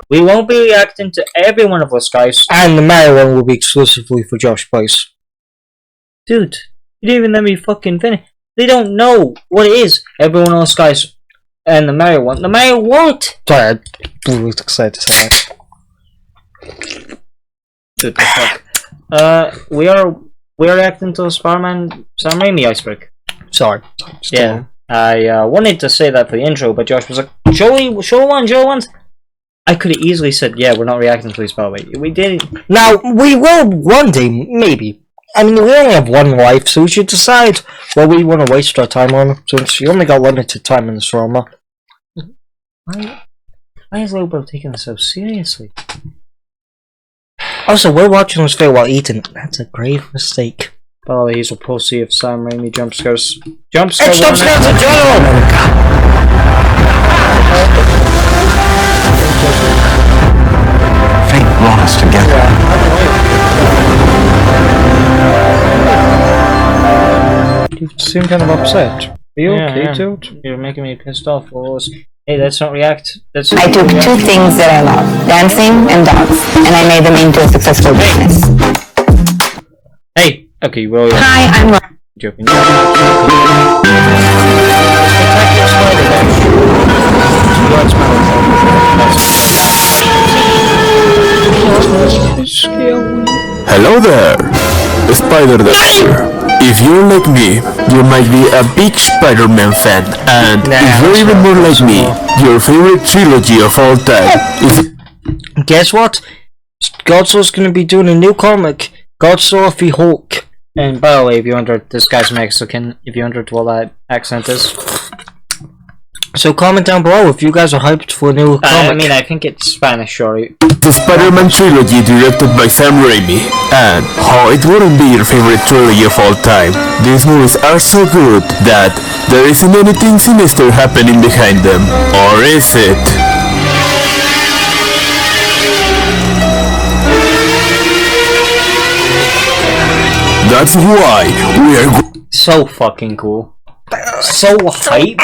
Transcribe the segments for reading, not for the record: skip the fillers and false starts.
We won't be reacting to every one of us, guys. And the Mario one will be exclusively for Josh Price. Dude, you didn't even let me fucking finish. They don't know what it is. Everyone else, guys. And the Mario one. The Mario what? Sorry, I was excited to say that. Dude, the fuck. We are reacting to Spider-Man Sam Raimi Iceberg. Sorry. Yeah. I wanted to say that for the intro, but Josh was like, show one. I could have easily said, yeah, we're not reacting to this, by the way. We didn't. Now, we will one day, maybe. I mean, we only have one life, so we should decide what we want to waste our time on, since you only got limited time in this drama. Why is Lobo taking this so seriously? Also, we're watching this video while eating. That's a grave mistake. By the way, he's a pussy of Sam Raimi jump scares. Jump scares! It's jump scares in general! Fate brought us together. You seem kind of upset. Are you okay, dude? You're making me pissed off, Wallace. Hey, let's not react. I took two things that I love, dancing and dogs, and I made them into a successful business. Hey! Okay, well... Hi, I'm... Joking. Hello there, Spider Dancer. If you're like me, you might be a big Spider-Man fan, and if you're even more like me, your favorite trilogy of all time is... Guess what? Godzilla's gonna be doing a new comic, Godzilla v Hulk. And by the way, if you wondered, this guy's Mexican, if you wondered what that accent is. So comment down below if you guys are hyped for a new comic. I mean, I think it's Spanish, sorry. The Spider-Man trilogy directed by Sam Raimi, and how it wouldn't be your favorite trilogy of all time. These movies are so good that there isn't anything sinister happening behind them. Or is it? That's why we are so fucking cool. So hype.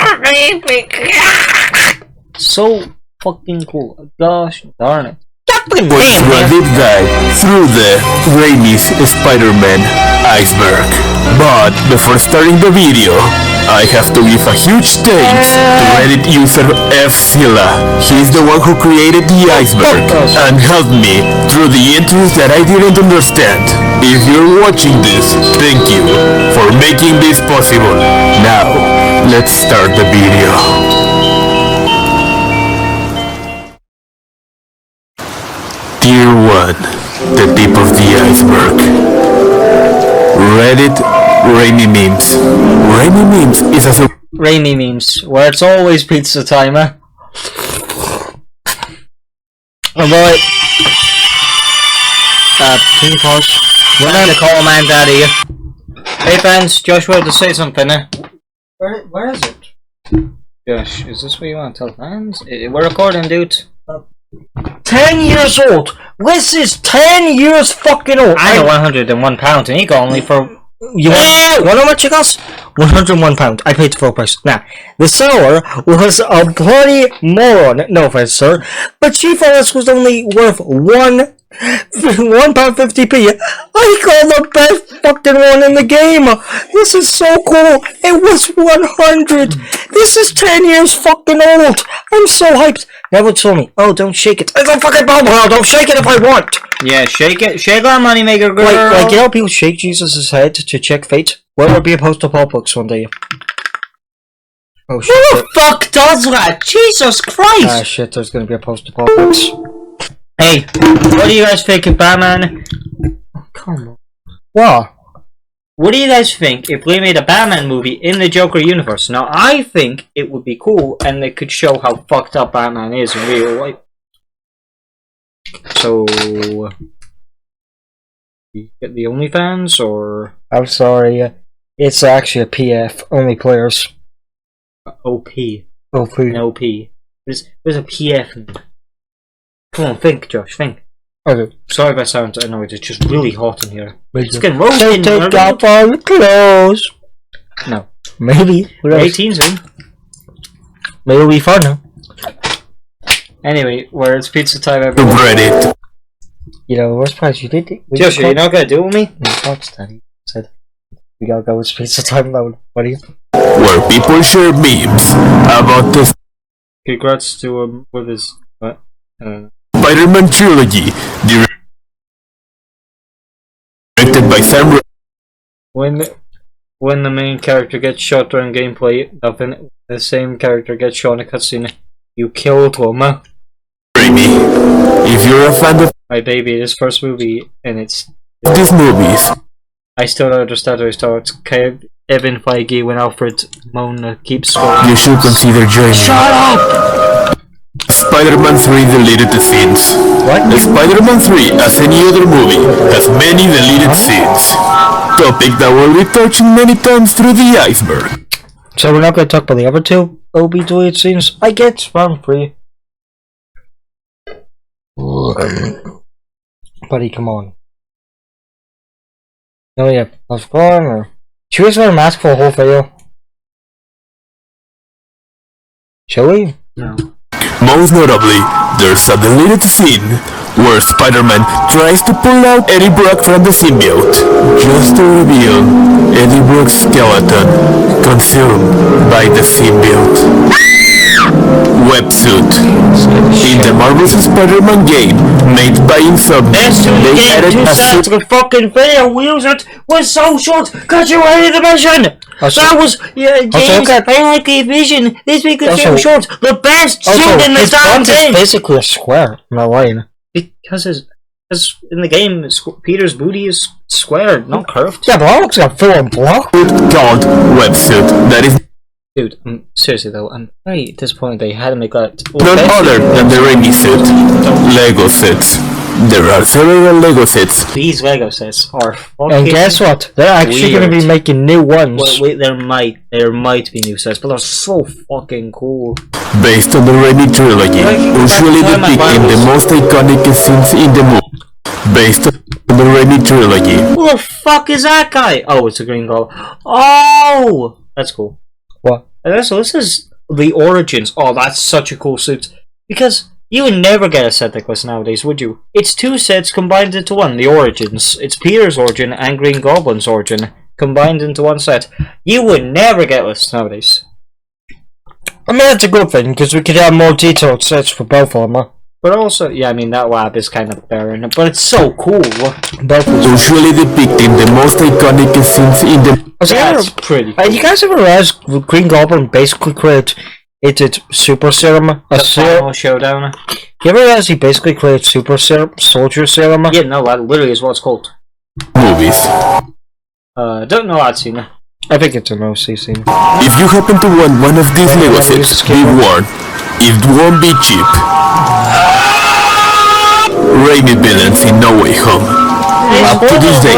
So fucking cool. Gosh darn it. going through a deep dive through the Raimi's Spider-Man Iceberg. But before starting the video, I have to give a huge thanks to Reddit user F-Zilla. He's the one who created the iceberg and helped me through the entries that I didn't understand. If you're watching this, thank you for making this possible. Now, let's start the video. Tier 1, the tip of the iceberg. Reddit Raimi memes. Raimi memes is a Raimi memes, where it's always pizza timer. Alright. Can you pause? We're going to call man daddy. Hey fans, Josh wanted to say something. Where is it? Josh, is this what you want to tell fans? We're recording, dude. 10 years old! This is 10 years fucking old! I know £101 and he got only for... You want how much it costs? £101. I paid the full price. Now, the seller was a bloody moron. No offense, sir. But she thought this was only worth £1.50p. I got the best fucking one in the game. This is so cool. It was 100. This is 10 years fucking old. I'm so hyped. Never told me. Oh, don't shake it. It's a fucking bubble. Don't shake it if I want. Yeah, shake it. Shake on, moneymaker girl. Like, you know people shake Jesus' head to check fate? Where would be a post-apocalypse one day? Oh shit. Who the fuck does that? Jesus Christ! Ah shit, there's gonna be a post-apocalypse. Hey, what do you guys think of Batman? Oh, come on. What? What do you guys think if we made a Batman movie in the Joker universe? Now, I think it would be cool and it could show how fucked up Batman is in real life. So... you get the OnlyFans, or...? I'm sorry, it's actually a PF, only players. OP. OP. An OP. There's a PF. Come on, think, Josh, think. Okay. Sorry if I sound annoyed, it's just really hot in here. It's So getting roasted. take off all your clothes. No. Maybe. We're 18 soon. Maybe it'll be fun. Anyway, where it's pizza time, everyone. Reddit. You know, we're surprised you did it. Josh, are you not gonna do it with me? No, that's Daddy said. We gotta go with pizza time now, buddy. Where people share memes about the Congrats to him with his Spider-Man trilogy, directed by Sam Raimi. When the main character gets shot during gameplay, often the same character gets shot in a cutscene. You killed him. If you're a fan of My baby, this first movie, and it's. these movies, I still don't understand how he starts. Kevin Feige when Alfred Mona keeps going. you should consider joining. Shut up! Spider-Man 3 deleted scenes. What? Spider-Man 3, as any other movie, has many deleted scenes. Topic that will be touching many times through the iceberg. So we're not gonna talk about the other two OB deleted scenes? I get fun for you. Buddy, come on. Oh yeah, that's fun, or... Should we just wear a mask for a whole video? Shall we? No. Most notably, there's a deleted scene where Spider-Man tries to pull out Eddie Brock from the symbiote, just to reveal Eddie Brock's skeleton consumed by the symbiote. Websuit. In the Marvel's Spider-Man game, made by Insomniac, they added a suit. The fucking video we used it was so short because you hated the mission. That was James. I like the vision. This week is so short. The best suit in the damn game. Basically a square. I'm not lying. Because in the game, Peter's booty is squared, not curved. Yeah, but that looks like a full-on block. Called Websuit. That is Dude, seriously though, I'm very disappointed they had to make that. none other than the Raimi suit. Lego sets. There are several Lego sets. These Lego sets are fucking. And guess what? They're actually going to be making new ones. Wait, there might be new sets, but they're so fucking cool. Based on the Raimi trilogy, usually depicting the most iconic scenes in the movie. Based on the Raimi trilogy. Who the fuck is that guy? Oh, it's a green goal. Oh! That's cool. What? So this is the origins. Oh, that's such a cool suit. Because you would never get a set like this nowadays, would you? It's two sets combined into one. The origins. It's Peter's origin and Green Goblin's origin combined into one set. You would never get this nowadays. I mean, that's a good thing, because we could have more detailed sets for both of them, huh? But also, yeah, I mean, that lab is kind of barren, but it's so cool. Both Usually depicting the most iconic scenes in the... That's pretty cool. You guys ever realize Green Goblin basically created Super Serum? The final showdown. You ever realize he basically created Super Serum, Soldier Serum? Yeah, no, that literally is what it's called. movies. Don't know that scene. I think it's an OC scene. If you happen to want one of these Lego sets, be warned, it won't be cheap. Raimi villains in No Way Home. Up to this day,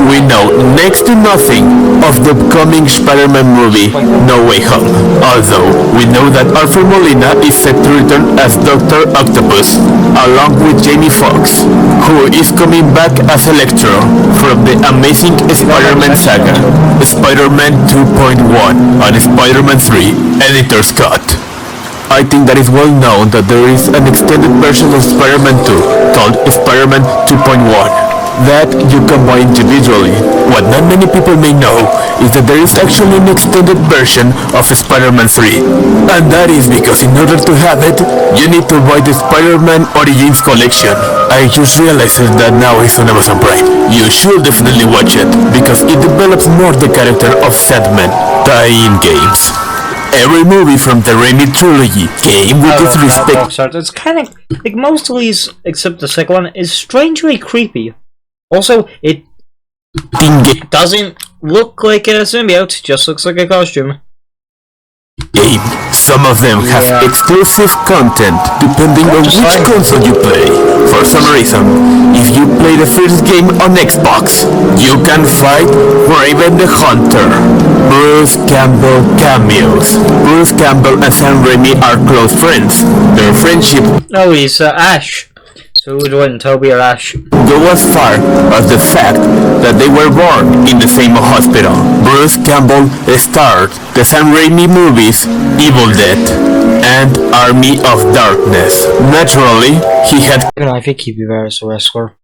we know next to nothing of the upcoming Spider-Man movie, No Way Home. Although, we know that Alfred Molina is set to return as Dr. Octopus, along with Jamie Foxx, who is coming back as Electro from the Amazing Spider-Man saga, Spider-Man 2.1 and Spider-Man 3 Editor's Cut. I think that it's well known that there is an extended version of Spider-Man 2 called Spider-Man 2.1 that you can buy individually. What not many people may know is that there is actually an extended version of Spider-Man 3, and that is because in order to have it, you need to buy the Spider-Man Origins collection. I just realized that now it's on Amazon Prime. You should definitely watch it, because it develops more the character of Sandman. Tie-in games. Every movie from the Raimi trilogy came with its respect. It's kind of like most of these, except the second one, is strangely creepy. Also, it doesn't look like a symbiote; just looks like a costume. Game. Some of them have exclusive content depending on which console you play. For some reason, if you play the first game on Xbox, you can fight Raven the Hunter. Bruce Campbell cameos. Bruce Campbell and Sam Raimi are close friends. Their friendship Oh, he's Ash. So who would win, Toby or Ash? Go as far as the fact that they were born in the same hospital. Bruce Campbell starred the Sam Raimi movies Evil Dead and Army of Darkness. Naturally, he had I think he'd be better as a wrestler.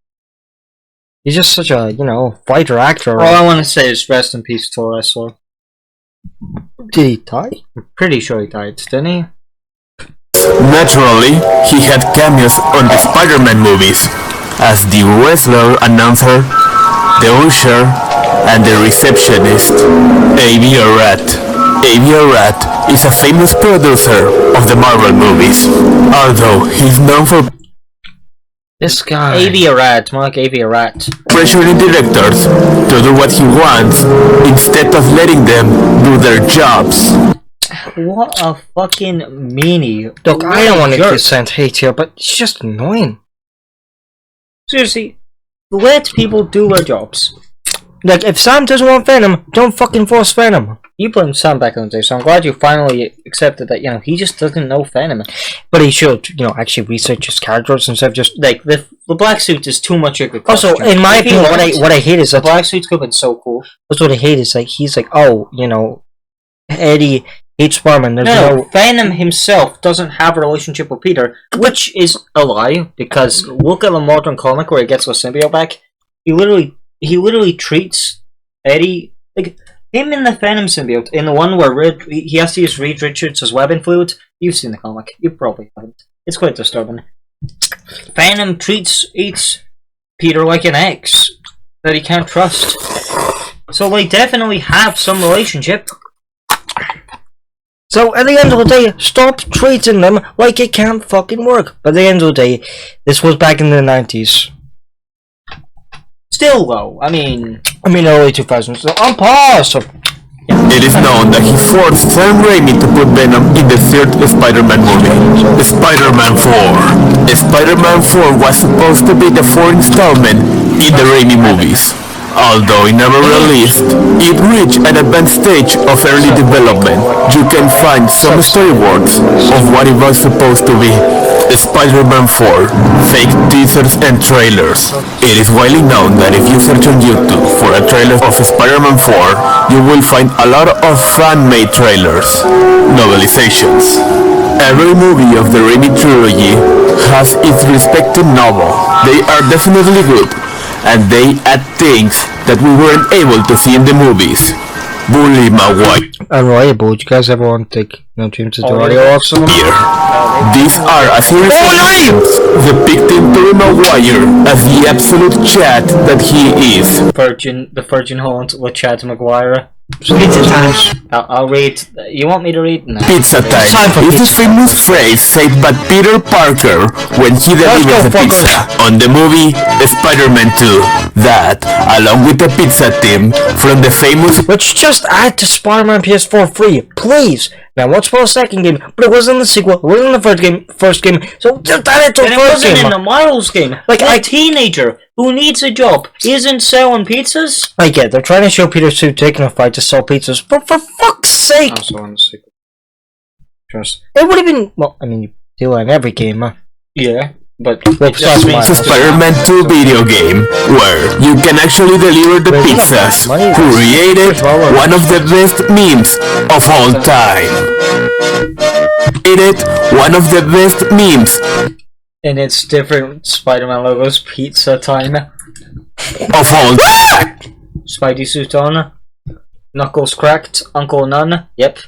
He's just such a, fighter actor. All I want to say is rest in peace to a wrestler. Did he die? I'm pretty sure he died, didn't he? Naturally, he had cameos on the Spider-Man movies as the wrestler, announcer, the usher, and the receptionist. Avi Arad. Avi Arad is a famous producer of the Marvel movies, although he's known for This guy. Avi Arad, more like Avi Arad. pressuring directors to do what he wants instead of letting them do their jobs. What a fucking meanie. Look, I don't want to jerk. send hate here, but it's just annoying. Seriously, let people do their jobs. Like, if Sam doesn't want Venom, don't fucking force Venom. You put Sam back on the day, so I'm glad you finally accepted that, he just doesn't know Venom. But he should, actually research his characters instead of just... Like, the black suit is too much of a good Also, costume. in my If he opinion, wanted- what I hate is the that... black suits could have been so cool. That's what I hate is, like, he's like, oh, Eddie hates Spider-Man, there's No, Venom himself doesn't have a relationship with Peter, which is a lie, because look at the modern comic where he gets the symbiote back. He literally treats Eddie, like, him in the Venom symbiote, in the one where he has to use Reed Richards as weapon fluid. You've seen the comic, you probably haven't. It's quite disturbing. Venom eats Peter like an ex that he can't trust. So they definitely have some relationship. So, at the end of the day, stop treating them like it can't fucking work. But at the end of the day, this was back in the 90s. Still though, I mean, early 2000s. So, on pause! So, It is known that he forced Sam Raimi to put Venom in the third Spider-Man movie, Spider-Man 4. Spider-Man 4 was supposed to be the fourth installment in the Raimi movies. Although it never released, it reached an advanced stage of early development. You can find some storyboards of what it was supposed to be. Spider-Man 4, fake teasers and trailers. It is widely known that if you search on YouTube for a trailer of Spider-Man 4, you will find a lot of fan-made trailers, novelizations. Every movie of the Raimi trilogy has its respective novel. They are definitely good, and they add things that we weren't able to see in the movies. Bully Maguire. unreliable. Do you guys ever want to take, James' audio off some? These are a series of names depicting Tobey Maguire as the absolute Chad that he is. the Virgin Haunt with Chad Maguire. Pizza time. I'll read. You want me to read? No. Pizza time Time for is the pizza. famous phrase said by Peter Parker when he delivers the fuckers. pizza on the movie Spider-Man 2. That, along with the pizza team from the famous Let's just add to Spider-Man PS4 free, please. Now, what's for the second game? But it wasn't the sequel. It wasn't the first game. So just add it to the And it first wasn't game. in the Miles game. Like, A teenager who needs a job isn't selling pizzas. I get they're trying to show Peter Sue taking a fight to sell pizzas, but for fuck's sake, Also on the sequel. Just it would have been. Well, I mean, you do it in every game, huh? yeah, but Well, it just besides means Miles. Spider-Man 2 video game where you can actually deliver the pizzas, created one of the best memes of all time. Created one of the best memes and it's different Spider-Man logos. Pizza time. of all time. Spidey suit on. Knuckles cracked. Uncle None. Yep,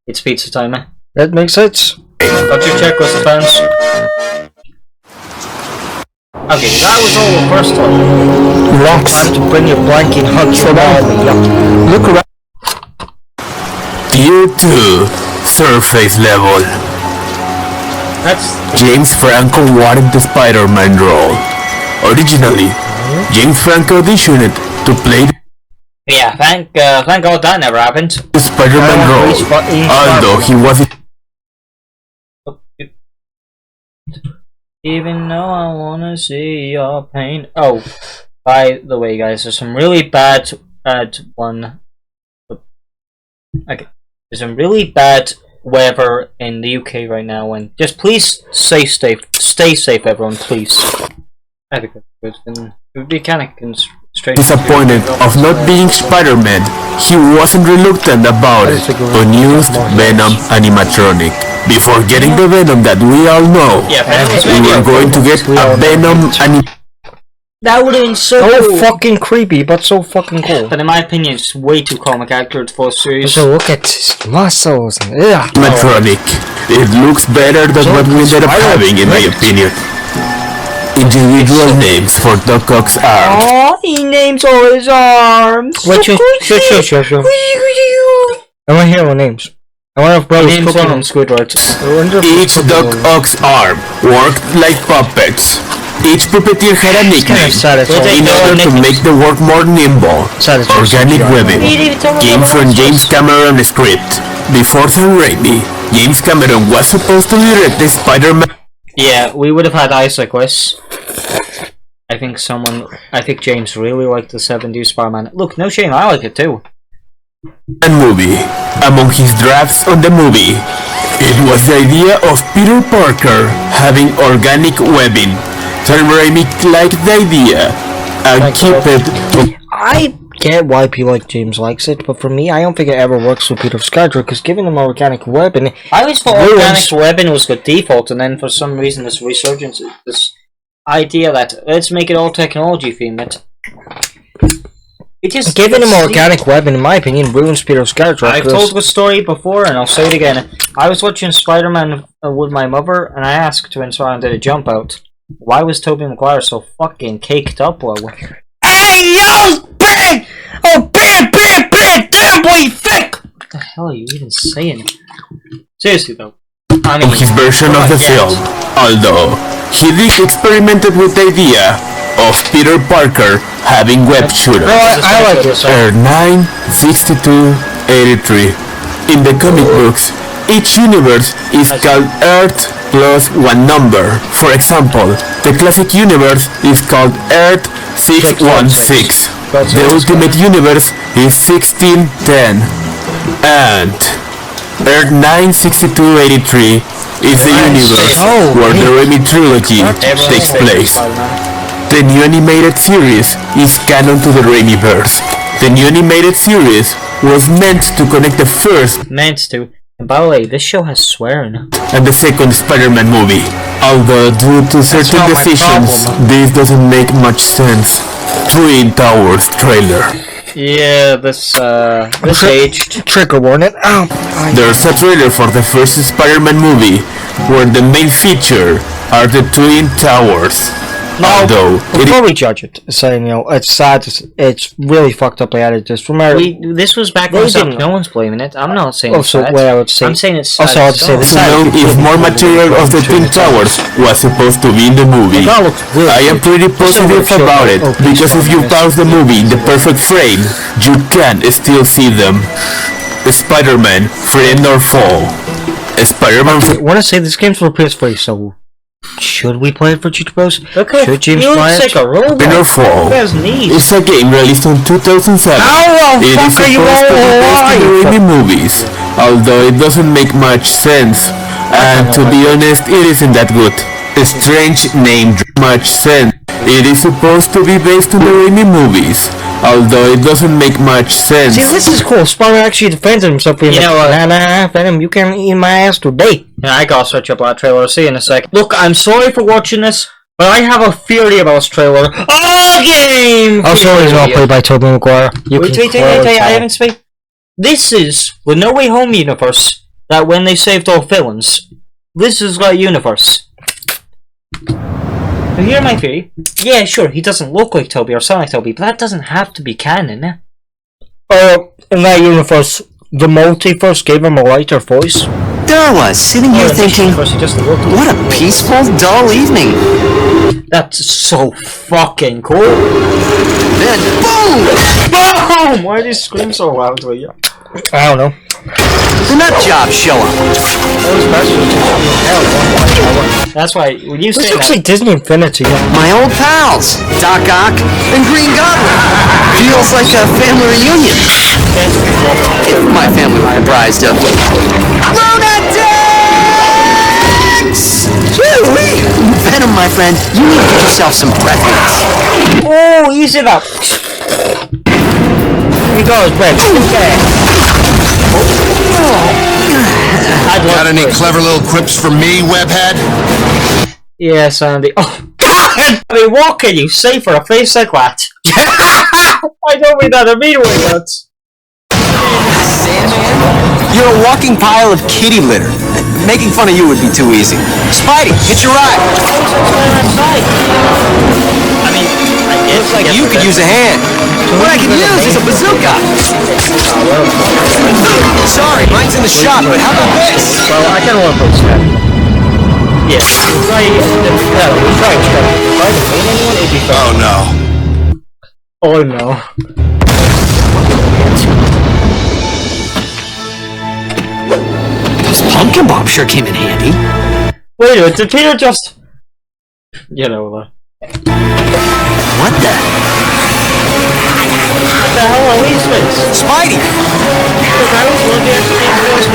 it's pizza time. That makes sense. Got your checklist, fans. Okay, that was all the first one. Time to bring your blanket, hug your mommy. Yep. Look around. Tier 2 Surface level. That's James Franco wanted the Spider-Man role. Originally, James Franco auditioned to play yeah. Thank God that never happened. the Spider-Man role, although he was Even though I wanna see your pain. Oh, by the way, guys, there's some really bad one. Okay, there's some really bad weather in the UK right now, and just please stay safe, everyone, please. I think it would be kind of strange. Disappointed of not being Spider-Man, he wasn't reluctant about it, but used Venom animatronic. Before getting the Venom that we all know, we were going to get a Venom animatronic. That would have been so fucking creepy, but so fucking cool. But in my opinion, it's way too comic accurate for a series. So look at his muscles and Animatronic. It looks better than what we ended up having, in my opinion. Individual names for Doc Ock's arms. Oh, he names all his arms. Wait, sure. I want to hear our names. I want to brother's names cooking on Squidward. Each Doc Ock's arm worked like puppets. Each puppeteer had a nickname in order to make the work more nimble. Organic webbing came from James Cameron's script. Before Sam Raimi, James Cameron was supposed to direct the Spider-Man. Yeah, we would have had Iceberg. I think James really liked the 70s Spider-Man. Look, no shame, I like it too. Movie. Among his drafts on the movie, it was the idea of Peter Parker having organic webbing. Sam Raimi liked the idea and keep it. I get why people like James likes it, but for me, I don't think it ever works with Peter Scarger, because giving him organic webbing... I always thought organic webbing was the default, and then for some reason this resurgence, this idea that let's make it all technology themed. Giving him organic webbing, in my opinion, ruins Peter Scarger. I've told the story before, and I'll say it again. I was watching Spider-Man with my mother, and I asked when Spider-Man did a jump out, why was Tobey Maguire so fucking caked up while Hey, yo, big! Oh, big, damn boy, thick! What the hell are you even saying? Seriously though. I mean, his version of the film, although he did experimented with the idea of Peter Parker having web shooters. I like this. Earth 96283. In the comic books, each universe is called Earth plus one number. For example, the classic universe is called Earth 616. The ultimate universe is 1610. And Earth 96283 is the universe where the Raimi trilogy takes place. The new animated series is canon to the Raimiverse. The new animated series was meant to connect the first and by the way, this show has swearing. And the second Spider-Man movie. Although due to certain decisions, this doesn't make much sense. Twin Towers trailer. Yeah, this aged. Trigger warning. There's a trailer for the first Spider-Man movie, where the main feature are the Twin Towers. Although before we judge it, saying it's sad, it's really fucked up. They added this. Remember, this was back when no one's blaming it. I'm not saying it's sad. I would say, I'm saying it's sad. Also, I would say this. If more material of the Twin Towers was supposed to be in the movie, I am pretty positive about it, because if you pause the movie in the perfect frame, you can still see them. Spider-Man, Friend or Foe. Spider-Man. I want to say this game's for PS3, so. Should we play it for Cheat Bros? Okay, should James play it? It's a game released in 2007. It is supposed to be based on the Raimi movies, although it doesn't make much sense. And to be honest, it isn't that good. A strange name, much sense. It is supposed to be based on the Raimi movies, although it doesn't make much sense. See, this is cool. Spider actually defends himself. You know what? Nah, Venom, you can't eat my ass today. Yeah, I gotta search up that trailer. See you in a sec. Look, I'm sorry for watching this, but I have a theory about this trailer. Also, it's not played by Tobey Maguire. Wait, I haven't spoken. This is the No Way Home universe that when they saved all villains. This is that universe. Now here's my theory. Yeah, sure, he doesn't look like Toby or sound like Toby, but that doesn't have to be canon. In that universe, the multiverse gave him a lighter voice. There I was, sitting here thinking, what a peaceful, dull evening. That's so fucking cool. Then, boom! Boom! Why do you scream so loudly? I don't know. The nut jobs show up. That's why when you say this looks like Disney Infinity. My old pals, Doc Ock and Green Goblin. Feels like a family reunion. If my family were comprised of lunatics! Venom Venom, my friend, you need to get yourself some breath mints. Oh, easy now. Here he goes, Brett. Got any clever little quips for me, webhead? Yes, Andy. Oh, God! I mean, what can you say for a face like that? I don't mean that immediately, but... You're a walking pile of kitty litter. Making fun of you would be too easy. Spidey, hit your ride. I mean, Looks like you could use a hand. What I could use is a bazooka. Sorry, mine's in the shop, but how about this? Well, I kind of want to put Scott. Yeah, we'll try Scott. Try to paint anyone, it'd be fun. Oh no. Oh no. This pumpkin bomb sure came in handy. Wait a minute, did Peter just... You know what? What the? What the hell are these things? Spidey! Look, I was looking at these boys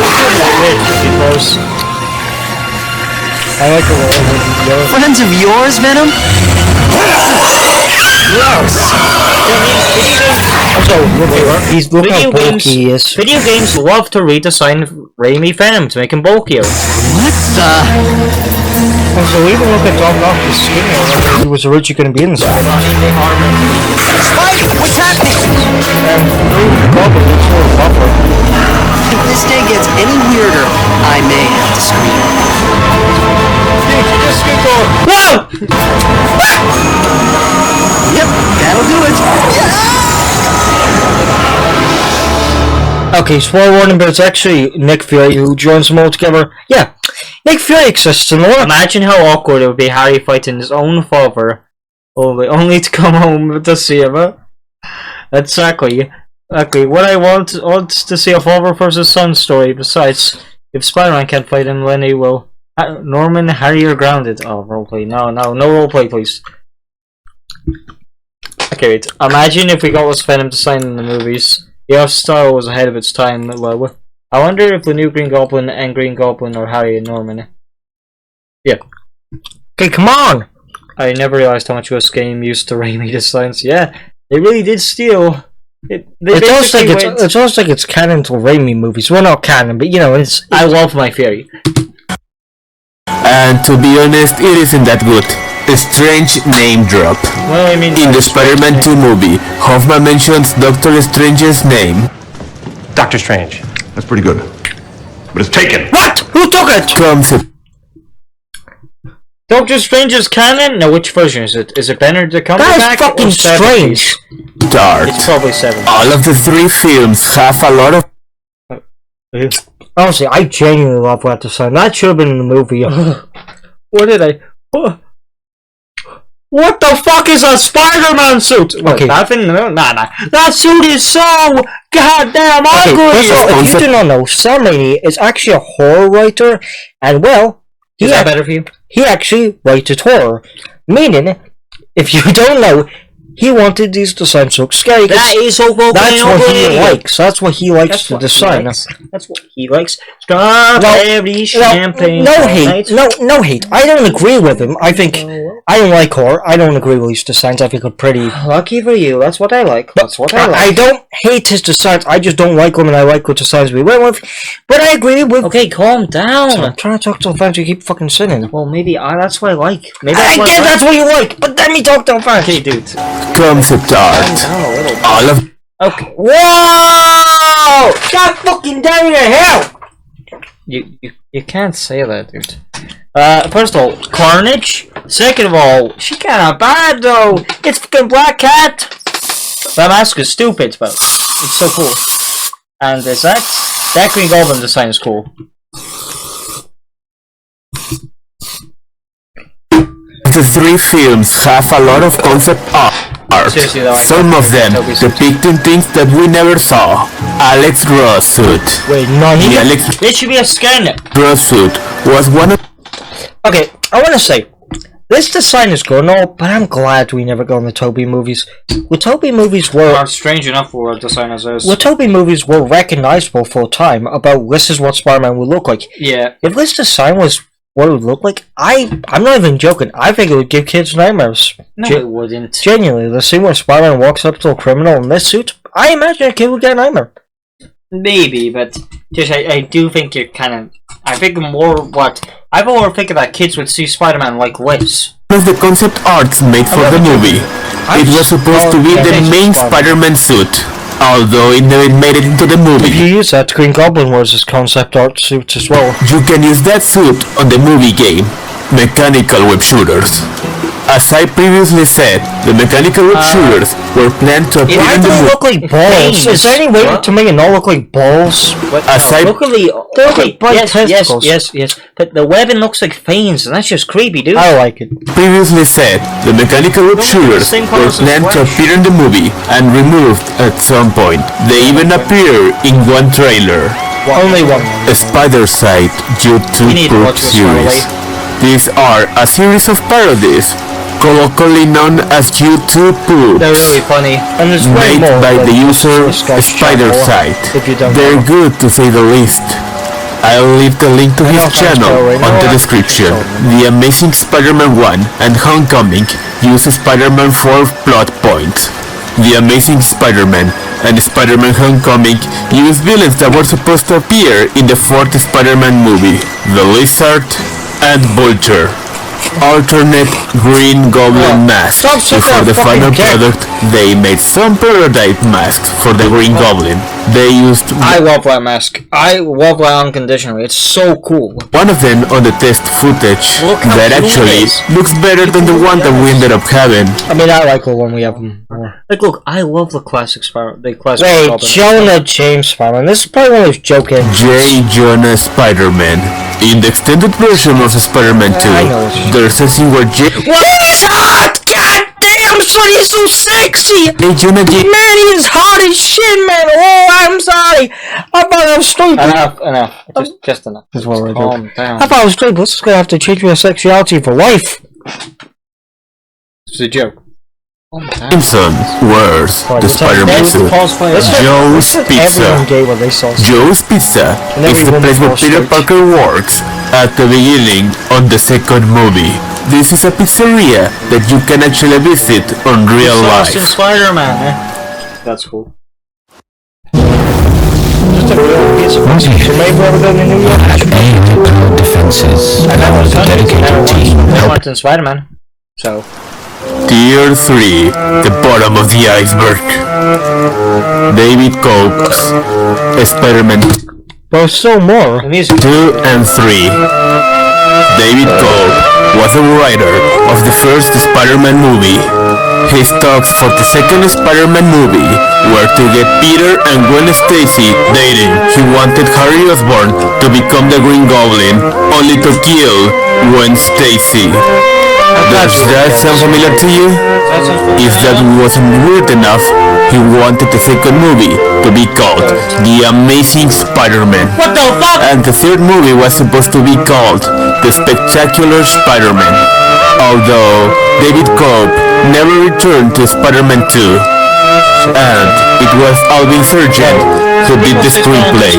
with because... I like the way they go. Friends of yours, Venom? Gross. He's looking how bulky he is. Video games love to redesign Raimi Venom to make him bulkier. What the? So even look at Doc Ock's skinny. He was originally going to be in this one. Spidey, what's happening? If this day gets any weirder, I may have to scream. Whoa! Yep, that'll do it. Okay, spoiler warning, but it's actually Nick Fury who joins them all together. Yeah, Nick Fury exists in the world. Imagine how awkward it would be Harry fighting his own father, only to come home to see him. Exactly. What I want to see a father versus son story. Besides, if Spider-Man can't fight him, then he will. Norman, Harry are grounded. Oh, roleplay. No roleplay, please. Okay, wait. Imagine if we got what's Venom to sign in the movies. The art style was ahead of its time. Well, I wonder if the new Green Goblin and Green Goblin are Harry and Norman. Yeah. Okay, come on! I never realized how much this game used to Raimi designs. Yeah, they really did steal. It's almost like it's canon to Raimi movies. Well, not canon, but you know, it's... I love my theory. And to be honest, it isn't that good. A strange name drop. Well, I mean... In the Spider-Man 2 movie, Hoffman mentions Doctor Strange's name. Doctor Strange. That's pretty good. But it's taken. What? Who took it? Concept. Doctor Strange's canon? Now, which version is it? Is it Benedict Cumberbatch? That is fucking strange. Dart. It's probably 7. All of the 3 films have a lot of... Honestly, I genuinely love that design. That should have been in the movie. What did I... What the fuck is a Spider-Man suit? Okay. Nah. That suit is so goddamn ugly! If you do not know, Sam Raimi is actually a horror writer, and well... Is that better for you? He actually writes horror. Meaning, if you don't know, he wanted these designs to look scary. That is so fucking That's what he ugly. likes. That's what he likes to design. That's what he likes. Strawberry champagne. No hate. No hate. I don't agree with him. I think I don't like horror. I don't agree with his designs. I think they're pretty. Lucky for you. That's what I like. I don't hate his designs. I just don't like them, and I like what designs we went with. But I agree with. Okay, calm down. So I'm trying to talk to fans. You keep fucking sinning. Well, maybe that's what I like. Maybe I get that's what you like. But let me talk to fans. Okay, dude. Concept art. All of... Okay. Whoa! God fucking damn it, hell! You can't say that, dude. First of all, Carnage. Second of all, she kinda bad though. It's fucking Black Cat. That mask is stupid, but it's so cool. And is that Green Goblin design is cool. The 3 films have a lot of concept art. Seriously, though, Some of them depicting things that we never saw. Alex Ross suit. Wait, no, The Alex It should be a scanner. Ross suit was one of... Okay, I want to say, this design is good and all, but I'm glad we never got on the Toby movies. With Toby movies were... Strange enough for a design as this. With Toby movies were recognizable for a time about this is what Spider-Man would look like. Yeah. If this design was what it would look like, I'm not even joking. I think it would give kids nightmares. No, it wouldn't. Genuinely, the scene where Spider-Man walks up to a criminal in this suit, I imagine a kid would get a nightmare. Maybe, but just I do think you're kind of. I think more what I've always thinking that kids would see Spider-Man like this. One of the concept arts made for the movie. It was supposed to be the main Spider-Man suit, although it never made it into the If movie. you use that, Green Goblin wears his concept art suit as well. You can use that suit on the movie game, Mechanical Web Shooters. As I previously said, the Mechanical Web Shooters were planned to appear Why in do the they movie. look like balls? Is there any way to make it not look like balls? Luckily, They look like bright yes, testicles. but the webbing looks like veins, and that's just creepy, dude. I like it. Previously said, the Mechanical Web Shooters were planned to appear in the movie and removed at some point. They even appear in one trailer. Only one. A Spider Site YouTube need to Poop watch this, series. These are a series of parodies, colloquially known as YouTube Poops, They're really funny. And there's way made more. by like the user this guy's Spider channel, Site. If you don't They're know. good to say the least. I'll leave the link to his know channel Spider right on now. the description. The Amazing Spider-Man 1 and Homecoming use Spider-Man 4 plot points. The Amazing Spider-Man and Spider-Man Homecoming use villains that were supposed to appear in the fourth Spider-Man movie, the Lizard and Vulture. Alternate Green Goblin masks. stop sucking Before the that final fucking dick. product, they made some prototype masks for the Green Goblin. They used I love that mask. I love that unconditionally. It's so cool. one of them on the test footage Look how that cool actually it is. looks better than the one that we ended up having. I mean, I like it when we have them more. Like, look, I love the classic Spider. The classic. Wait, Goblin. Jonah James Spider-Man. This is probably one of those joking. J. Jonah Spider-Man. In the extended version of Spider-Man I know it's 2, there's a scene where J. What is hot? God damn, son, he's so sexy! Jonah J. Man, he is hot as shit, man! Oh, I'm sorry! I thought I was straight. Enough. Just enough. That's what we're Calm down. I thought I was straight. This is gonna have to change my sexuality for life. It's a joke. Calm down. Simpson wears the Spider-Man That's suit. cosplay. Joe's Everyone Pizza. gay when they saw Joe's Pizza And every is the woman place where falls Peter straight. Parker works at the beginning on the second movie. This is a pizzeria that you can actually visit on real life. Austin Spider-Man. That's cool. just a real piece of so maybe we're going to New York. AI-powered defenses allow a dedicated team help Martin Spider-Man. So. Tier 3, the bottom of the iceberg. David Coates, Spider-Man There's still more. The music. 2 and 3. David Cope was a writer of the first Spider-Man movie. His talks for the second Spider-Man movie were to get Peter and Gwen Stacy dating. He wanted Harry Osborn to become the Green Goblin, only to kill Gwen Stacy. Does that sound familiar to you? If that wasn't weird enough, he wanted the second movie to be called The Amazing Spider-Man. What the fuck? And the third movie was supposed to be called The Spectacular Spider-Man. Although David Cope never returned to Spider-Man 2. And it was Alvin Sargent who did the screenplay,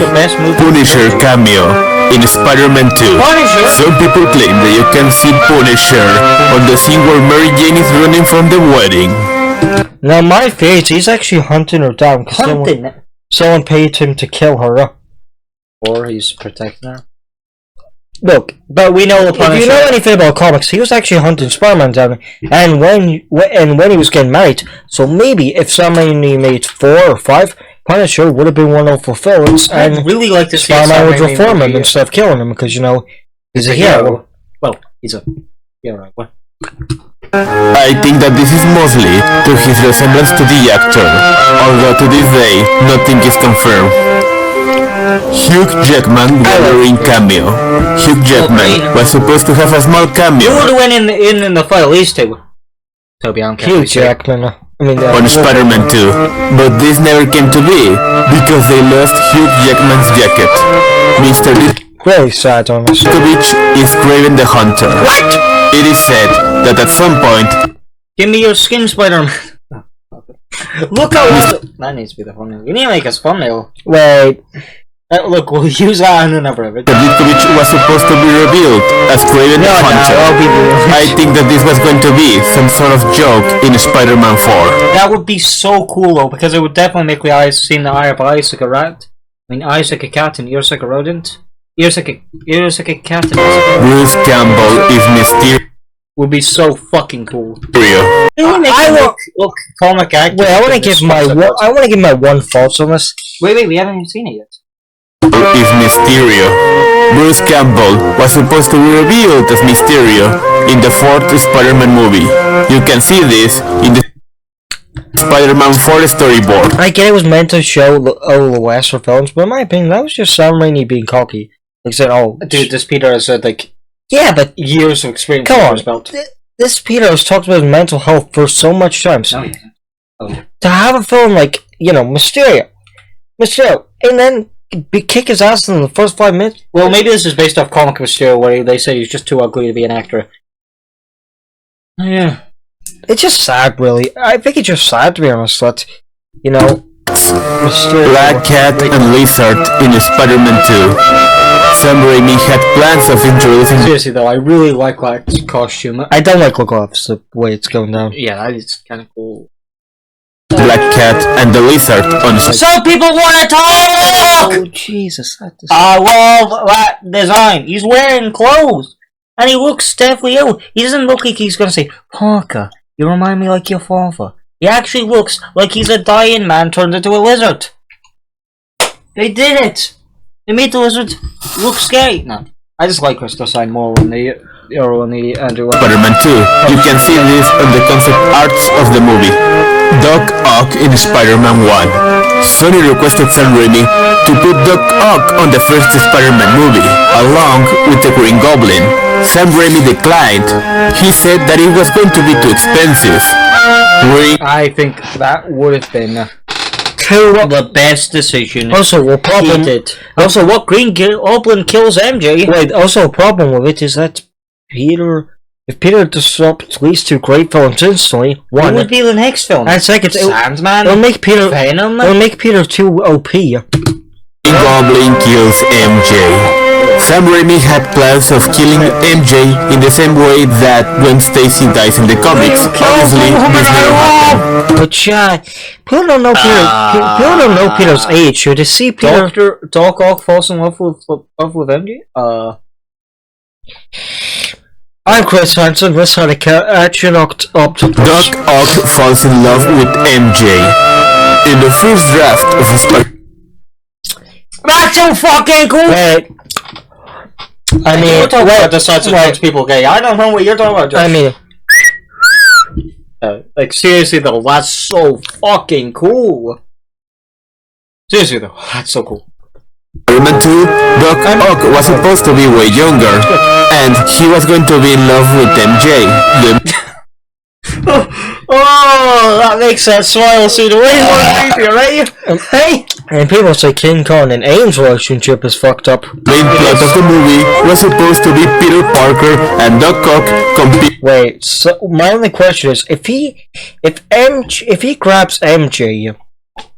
Punisher cameo in Spider-Man 2. Some people claim that you can see Punisher on the scene where Mary Jane is running from the wedding. Now my theory is he's actually hunting her down because someone paid him to kill her. Or he's protecting her. Look, But we know if you know anything about comics, he was actually hunting Spider-Man down, and when he was getting married, so maybe if somebody made 4 or 5, Punisher would have been one of the villains, I'd and really like to see Spider-Man would Spider-Man reform him movie. instead of killing him, because, you know, he's a hero. hero. Well, he's a hero. What? I think that this is mostly to his resemblance to the actor, although to this day, nothing is confirmed. Hugh Jackman Wolverine cameo. Hugh Jackman was supposed to have a small You cameo would have went in the fight at least two. Toby, I'm Hugh Jackman. I mean, on Spider-Man 2, but this never came to be because they lost Hugh Jackman's jacket. Mr. very sad, honestly. Ditkovich is Kraven the Hunter. What? It is said that at some point, Give me your skin, Spider-Man. Look how that needs to be the thumbnail. You need to make a thumbnail. Wait, Look, we'll use that in another image. Ditkovich was supposed to be revealed as Craven the Hunter. I think that this was going to be some sort of joke in Spider-Man 4. That would be so cool though, because it would definitely make the eyes seem the eye of eyes like a rat. I mean, eyes like a cat and ears like a rodent. Ears like a cat and Bruce Campbell is Mysterio. Would be so fucking cool. Look, comic actor. Wait, I want to give my one thoughts on this. Wait, we haven't even seen it yet. is Mysterio. Bruce Campbell was supposed to be revealed as Mysterio in the fourth Spider-Man movie. You can see this in the Spider-Man 4 storyboard. I get it was meant to show all the Western films, but in my opinion, that was just Sam Raimi being cocky. Like said, "Oh, dude, this Peter has had like years of experience. Come on, this Peter has talked about his mental health for so much time. So to have a film like Mysterio, and then kick his ass in the first 5 minutes. Well, maybe this is based off comic Mysterio, where they say he's just too ugly to be an actor. Yeah. It's just sad, really. I think it's just sad, to be honest, that, Mysterio... Black Cat and Lizard in Spider-Man 2. Sam Raimi had plans of introducing... Seriously, though, I really like that costume. I don't like Lookoff's the way it's going down. Yeah, that is kind of cool. Black Cat and the Lizard on... Some people want to talk! Oh, Jesus. I love that design. He's wearing clothes. And he looks deathly ill. He doesn't look like he's going to say, Parker, you remind me like your father. He actually looks like he's a dying man turned into a lizard. They did it. They made the lizard look scary. No, I just like Chris design more on the Andrew. Spider-Man 2. You can see this on the concept arts of the movie. Doc Ock in Spider-Man 1. Sony requested Sam Raimi to put Doc Ock on the first Spider-Man movie, along with the Green Goblin. Sam Raimi declined. He said that it was going to be too expensive. I think that would have been the best decision. Also, what problem? Also, what Green Goblin kills MJ? Wait. Also, a problem with it is that if Peter disrupts these two great films instantly, what would be the next film? And second, Sandman. It'll make Peter. Venom. It'll make Peter too OP. Green Goblin kills MJ. Sam Raimi had plans of killing MJ in the same way that Gwen Stacy dies in the comics. Obviously, this never happened. But people don't know Peter. People don't know Peter's age. Should they see Peter? Doc Ock falls in love with MJ? I'm Chris Hansen. This had a action octopus. Doc Ock falls in love with MJ in the first draft of a Spider. That's so fucking cool. Wait. I mean, you're talking about the sides that makes people gay. I don't know what you're talking about. I mean, like seriously though, that's so fucking cool. Seriously though, that's so cool. Spider-Man 2, Doc Ock was supposed to be way younger, and he was going to be in love with MJ. Oh, that makes that smile seem way more creepier, right? Hey! And people say King Kong and Aang's relationship is fucked up. Main plot of the movie was supposed to be Peter Parker and Doc Ock compete. Wait, so my only question is, if he grabs MJ.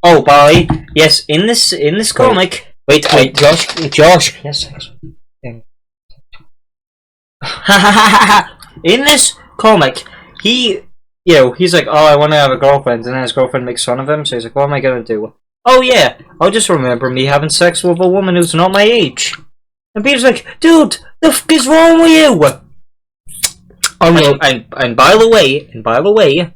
Oh, Barry. Yes, in this comic. Wait, Josh. Yes. In this comic, he's like, oh, I want to have a girlfriend, and then his girlfriend makes fun of him, so he's like, what am I gonna do? Oh yeah, I'll just remember me having sex with a woman who's not my age. And Peter's like, dude, the f*** is wrong with you? And by the way,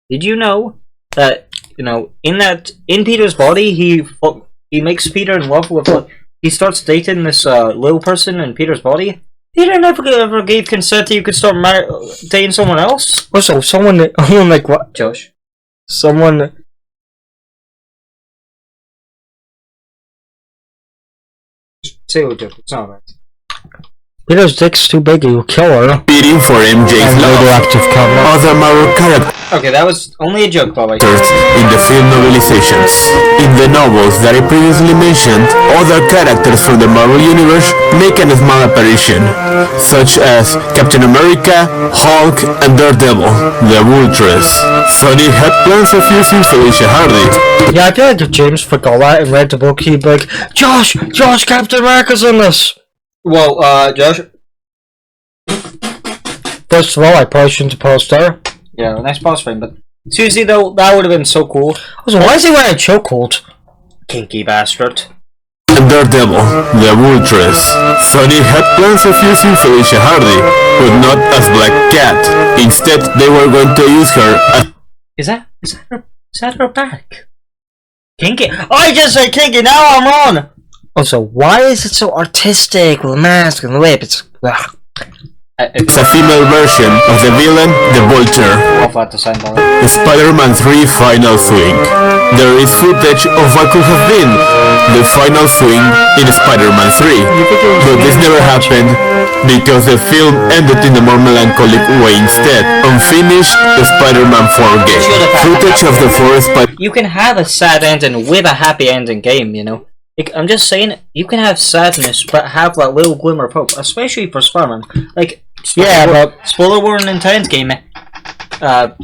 did you know that, in Peter's body, he makes Peter in love with, he starts dating this little person in Peter's body? Peter never ever gave consent that you could start dating someone else. Also, someone like what? Josh. Someone. Say what, Josh. It's alright. Peter's dick's too big, he'll kill her. Beating for MJ's And love. radioactive camera. Other Marvel characters Okay, that was only a joke, Bobby. in the film novelizations. In the novels that I previously mentioned, other characters from the Marvel Universe make a small apparition, such as Captain America, Hulk, and Daredevil, the Vultures. Sony had plans of using Felicia Hardy. Yeah, I feel like if James forgot that and read the book, he'd be like, Josh, Captain America's in this! Well, Josh. First of all, I probably shouldn't have paused there. Yeah, nice pause frame, but seriously though, that would have been so cool. Also, why is he wearing a chokehold? Kinky bastard. And Daredevil, the Vultures. Sony had plans of using Felicia Hardy, but not as Black Cat. Instead, they were going to use her as Is that her back? Kinky? I just said kinky, now I'm on! Also, why is it so artistic with the mask and the whip? It's... Ugh. It's a female version of the villain, the Vulture. Awful at the same time. The Spider-Man 3 Final Swing. There is footage of what could have been the final swing in Spider-Man 3, but this never happened because the film ended in a more melancholic way instead. Unfinished, the Spider-Man 4 game. Footage of the 4 Spider- You can have a sad ending with a happy ending game, you know? Like, I'm just saying, you can have sadness, but have that little glimmer of hope, especially for Spider-Man. Like, spoiler warning in 10's game,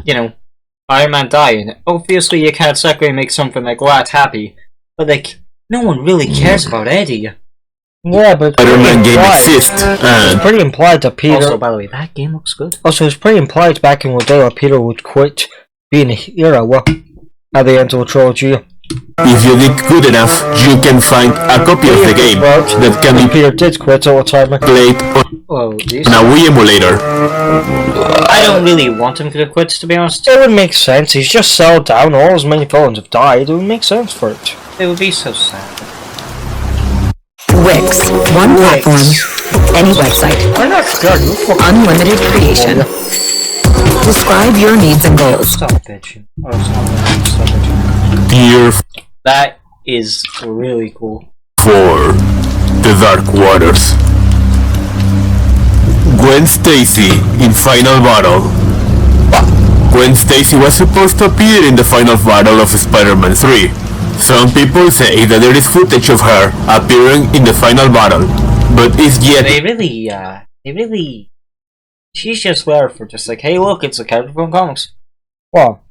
you know, Iron Man dying. Obviously, you can't exactly make something like that happy, but like, no one really cares about Eddie. Yeah, but Spider-Man game exists, it's and pretty implied that Peter... Also, by the way, that game looks good. Also, it's pretty implied back in the day that Peter would quit being a hero at the end of the trilogy. if you dig good enough, you can find a copy of the game that can be Peter did quit all the time. played Oh, geez. on a Wii emulator. I don't really want him to quit, to be honest. It would make sense. He's just settled down. All his main villains have died. It would make sense for it. It would be so sad. Wix. One platform, any website, I'm not scared. unlimited creation. Describe your needs and goals. Stop bitching. Oh, stop bitching. Tier That is really cool. 4. The Dark Waters. Gwen Stacy in Final Battle. Gwen Stacy was supposed to appear in the final battle of Spider-Man 3. Some people say that there is footage of her appearing in the final battle, but it's yet They really... She's just there for just like, hey look, it's a character from comics. Well,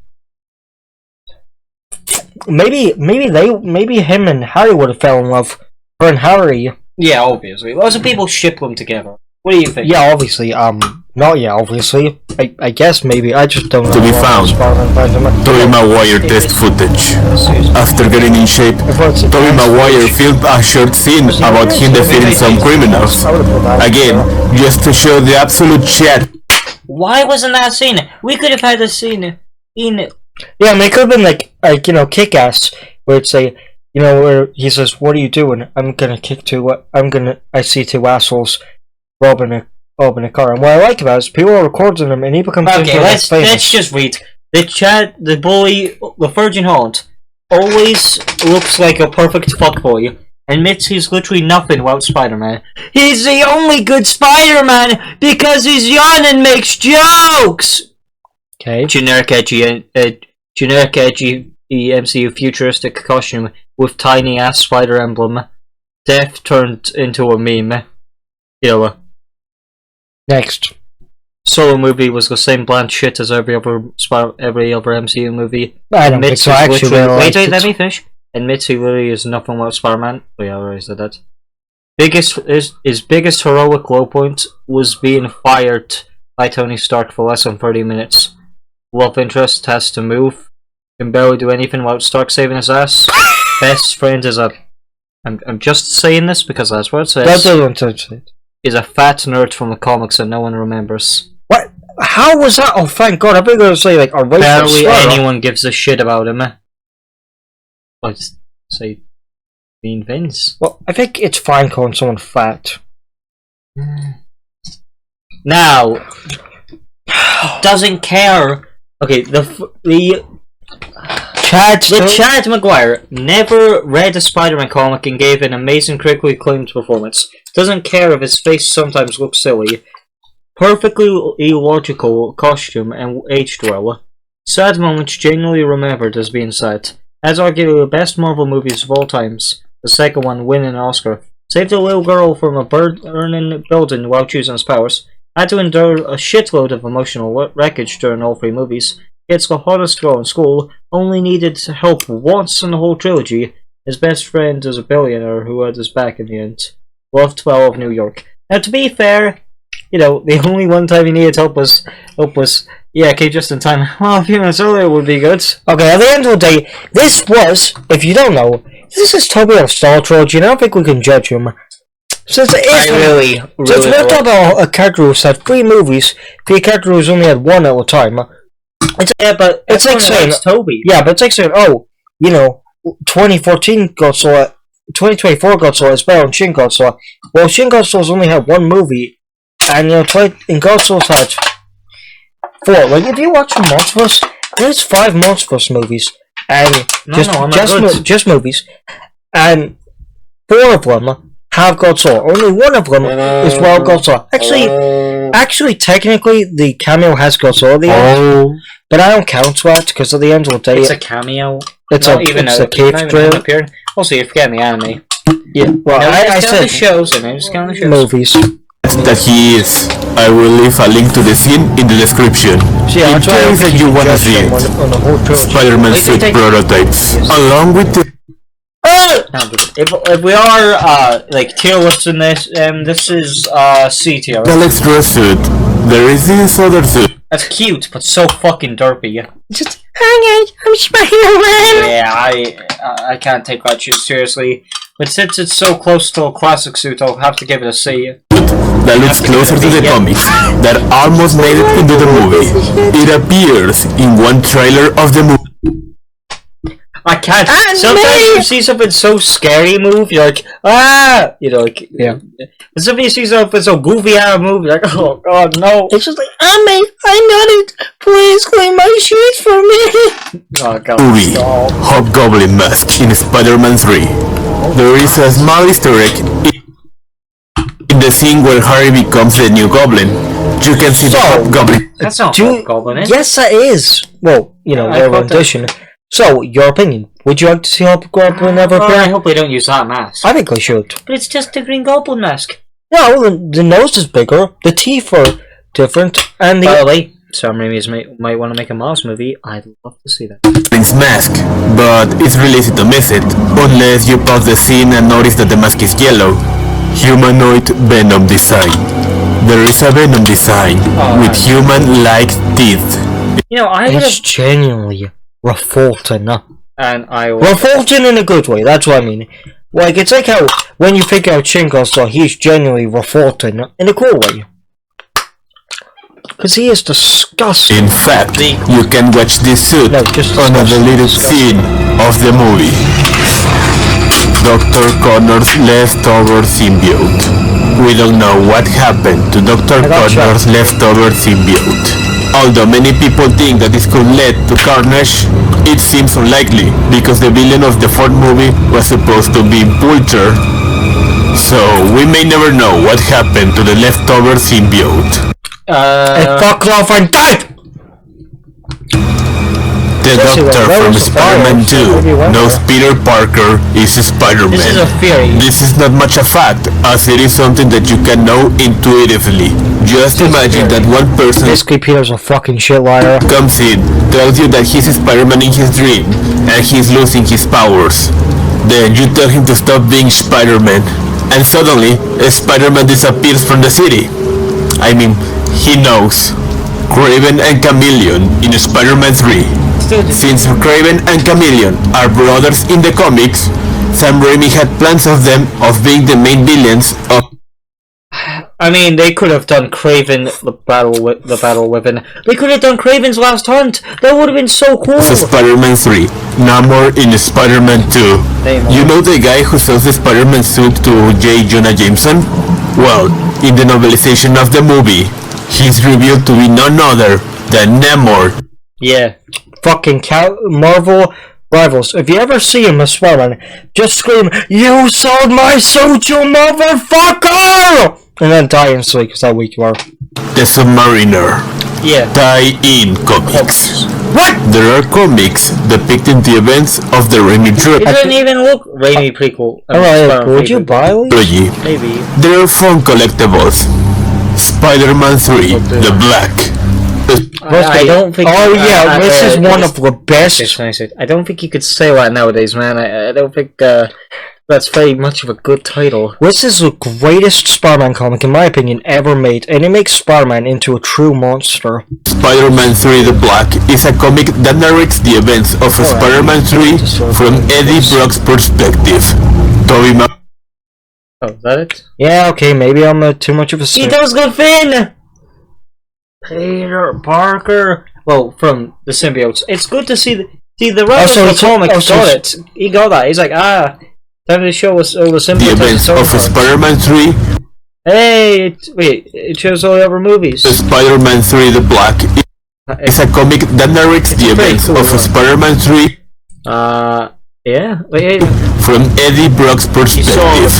maybe him and Harry would have fell in love. Her and Harry. Yeah, obviously. Lots of people ship them together. What do you think? Yeah, obviously. Not yeah, obviously. I guess maybe. I just don't know. To be found. Tobey Maguire test footage. After getting in shape, Tobey Maguire filmed a short scene about him defeating some criminals. Again, just to show the absolute shit. Why wasn't that scene? We could have had a scene in... Yeah, I mean, it could have been like you know, Kick-Ass, where it's like, you know, where he says, "What are you doing?" I see two assholes robbing a car. And what I like about it is people are recording him, and he becomes Okay, let's just read. The bully, the Virgin Holland, always looks like a perfect fuckboy. Admits he's literally nothing without Spider-Man. He's the only good Spider-Man because he's young and makes jokes! Okay. Generic edgy MCU futuristic costume with tiny ass spider emblem. Death turned into a meme. Era. Next. Solo movie was the same bland shit as every other MCU movie. I don't think so. I actually really liked it. Let me finish. Admits he really is nothing without Spider-Man. Oh yeah, I already said that. His biggest heroic low point was being fired by Tony Stark for less than 30 minutes. Love interest has to move. Can barely do anything without Stark saving his ass. Best friend is a... I'm just saying this because that's what it says. Is a fat nerd from the comics that no one remembers. What? How was that? Oh, thank God! I was going to say like a racial Barely slur. anyone gives a shit about him. Let's say mean things. Well, I think it's fine calling someone fat. Now, doesn't care. Okay, Chad Maguire never read a Spider-Man comic and gave an amazing, critically acclaimed performance. Doesn't care if his face sometimes looks silly. Perfectly illogical costume and aged well. Sad moments genuinely remembered as being sad. As arguably the best Marvel movies of all times. The second one winning an Oscar. Saved a little girl from a burning building while choosing his powers. Had to endure a shitload of emotional wreckage during all three movies. Gets the hottest girl in school. Only needed help once in the whole trilogy. His best friend is a billionaire who had his back in the end. Loved 12 New York. Now to be fair, you know, the only one time he needed help was yeah, okay, just in time. Well, a few minutes earlier would be good. Okay, at the end of the day, this was, if you don't know, this is Toby of Star Trilogy, and I don't think we can judge him. Since we're talking about a character who's had 3 movies, the character who's only had 1 at a time. It's like saying, Toby. Yeah, but it's like saying, oh, you know, 2014 Godzilla, 2024 Godzilla is better than Shin Godzilla. Well, Shin Godzilla's only had 1 movie, and you know, Godzilla's had 4. Like, if you watch Monsterverse, there's 5 Monsterverse movies, and just movies, and 4 of them have Godzilla. Only 1 of them is Wild Godzilla. Actually, technically, the cameo has Godzilla at the end, but I don't count that because at the end of the day, it's a cameo. It's a cave trailer. Also, you're forgetting the anime. Yeah, well, I said the shows, and I just count the shows. Movies. That he is. I will leave a link to the scene in the description. Yeah, in case that you wanna see it. Spider-Man suit prototypes, along with the. If we are like tier lists in this, this is C tier. The extra suit. There is this other suit. That's cute, but so fucking derpy. Just hang it, I'm Spider-Man. Yeah, I can't take that shit seriously. But since it's so close to a classic suit, I'll have to give it a C. That looks closer to the comics, that almost made it into the movie. It appears in one trailer of the movie. I can't. Sometimes you see something so scary move, you're like, ah! You know, like, yeah. And sometimes you see something so goofy out of a movie, you're like, oh god, no. It's just like, I got it. Please clean my sheets for me. Oh god. Movie. Hobgoblin mask in Spider-Man 3. There is a small Easter egg in the scene where Harry becomes the new Goblin. You can see the Hobgoblin. That's not Hobgoblin, eh? Yes, that is. Well, you know, their rendition. So, your opinion. Would you like to see Hobgoblin ever appear? I hope they don't use that mask. I think they should. But it's just the Green Goblin mask. No, the nose is bigger, the teeth are different, and the... By the way, Sam Raimi might want to make a Miles movie. I'd love to see that. Mask, but it's really easy to miss it, unless you pause the scene and notice that the mask is yellow. Humanoid Venom design. There is a Venom design with human-like teeth. You know, It's genuinely revolting. And revolting in a good way, that's what I mean. Like, it's like how, when you think out Shin Godzilla, he's genuinely revolting in a cool way. Because he is disgusting. In fact, you can watch this suit on a deleted scene of the movie. Dr. Connor's leftover symbiote. We don't know what happened to Dr. Connor's leftover symbiote. Although many people think that this could lead to Carnage, it seems unlikely because the villain of the 4th movie was supposed to be Vulture. So we may never know what happened to the leftover symbiote. It fucked off and died! The Doctor from Spider-Man 2 knows Peter Parker is Spider-Man. This is a theory. This is not much a fact, as it is something that you can know intuitively. Just imagine that one person basically Peter's a fucking shit liar. Comes in, tells you that he's Spider-Man in his dream, and he's losing his powers. Then you tell him to stop being Spider-Man, and suddenly, Spider-Man disappears from the city. I mean, he knows. Kraven and Chameleon in Spider-Man 3. Since Kraven and Chameleon are brothers in the comics, Sam Raimi had plans of them of being the main villains of... I mean, they could have done Kraven the battle weapon. They could have done Kraven's Last Hunt. That would have been so cool. Spider-Man 3. Namor in Spider-Man 2. You know the guy who sells the Spider-Man suit to J. Jonah Jameson? Well, in the novelization of the movie, he's revealed to be none other than Namor. Yeah. Fucking Marvel rivals. If you ever see him as Spider-Man, just scream, "You sold my suit, you motherfucker!" and then die instantly because how weak you are. The Submariner. Yeah. Tie-in comics. What? There are comics depicting the events of the Raimi It doesn't even look Raimi prequel. Alright, would you buy these? trilogy. Maybe. There are fun collectibles. Spider-Man 3, The Black. I don't think. Oh yeah, this is one of the best. I don't think you could say that nowadays, man. I don't think that's very much of a good title. This is the greatest Spider-Man comic, in my opinion, ever made, and it makes Spider-Man into a true monster. Spider-Man 3 The Black is a comic that narrates the events of Spider-Man 3 from Eddie Brock's perspective. Oh, is that it? Yeah, okay, maybe I'm too much of a He does good, Finn! Peter Parker. Well, from the symbiotes. It's good to see the writer of the comic got it. He got that. He's like, time to show us all the symbiotes. The events of Spider-Man 3. Hey, it shows all the other movies. Spider-Man 3 The Black is a comic that narrates the events of Spider-Man 3 yeah. from Eddie Brock's perspective.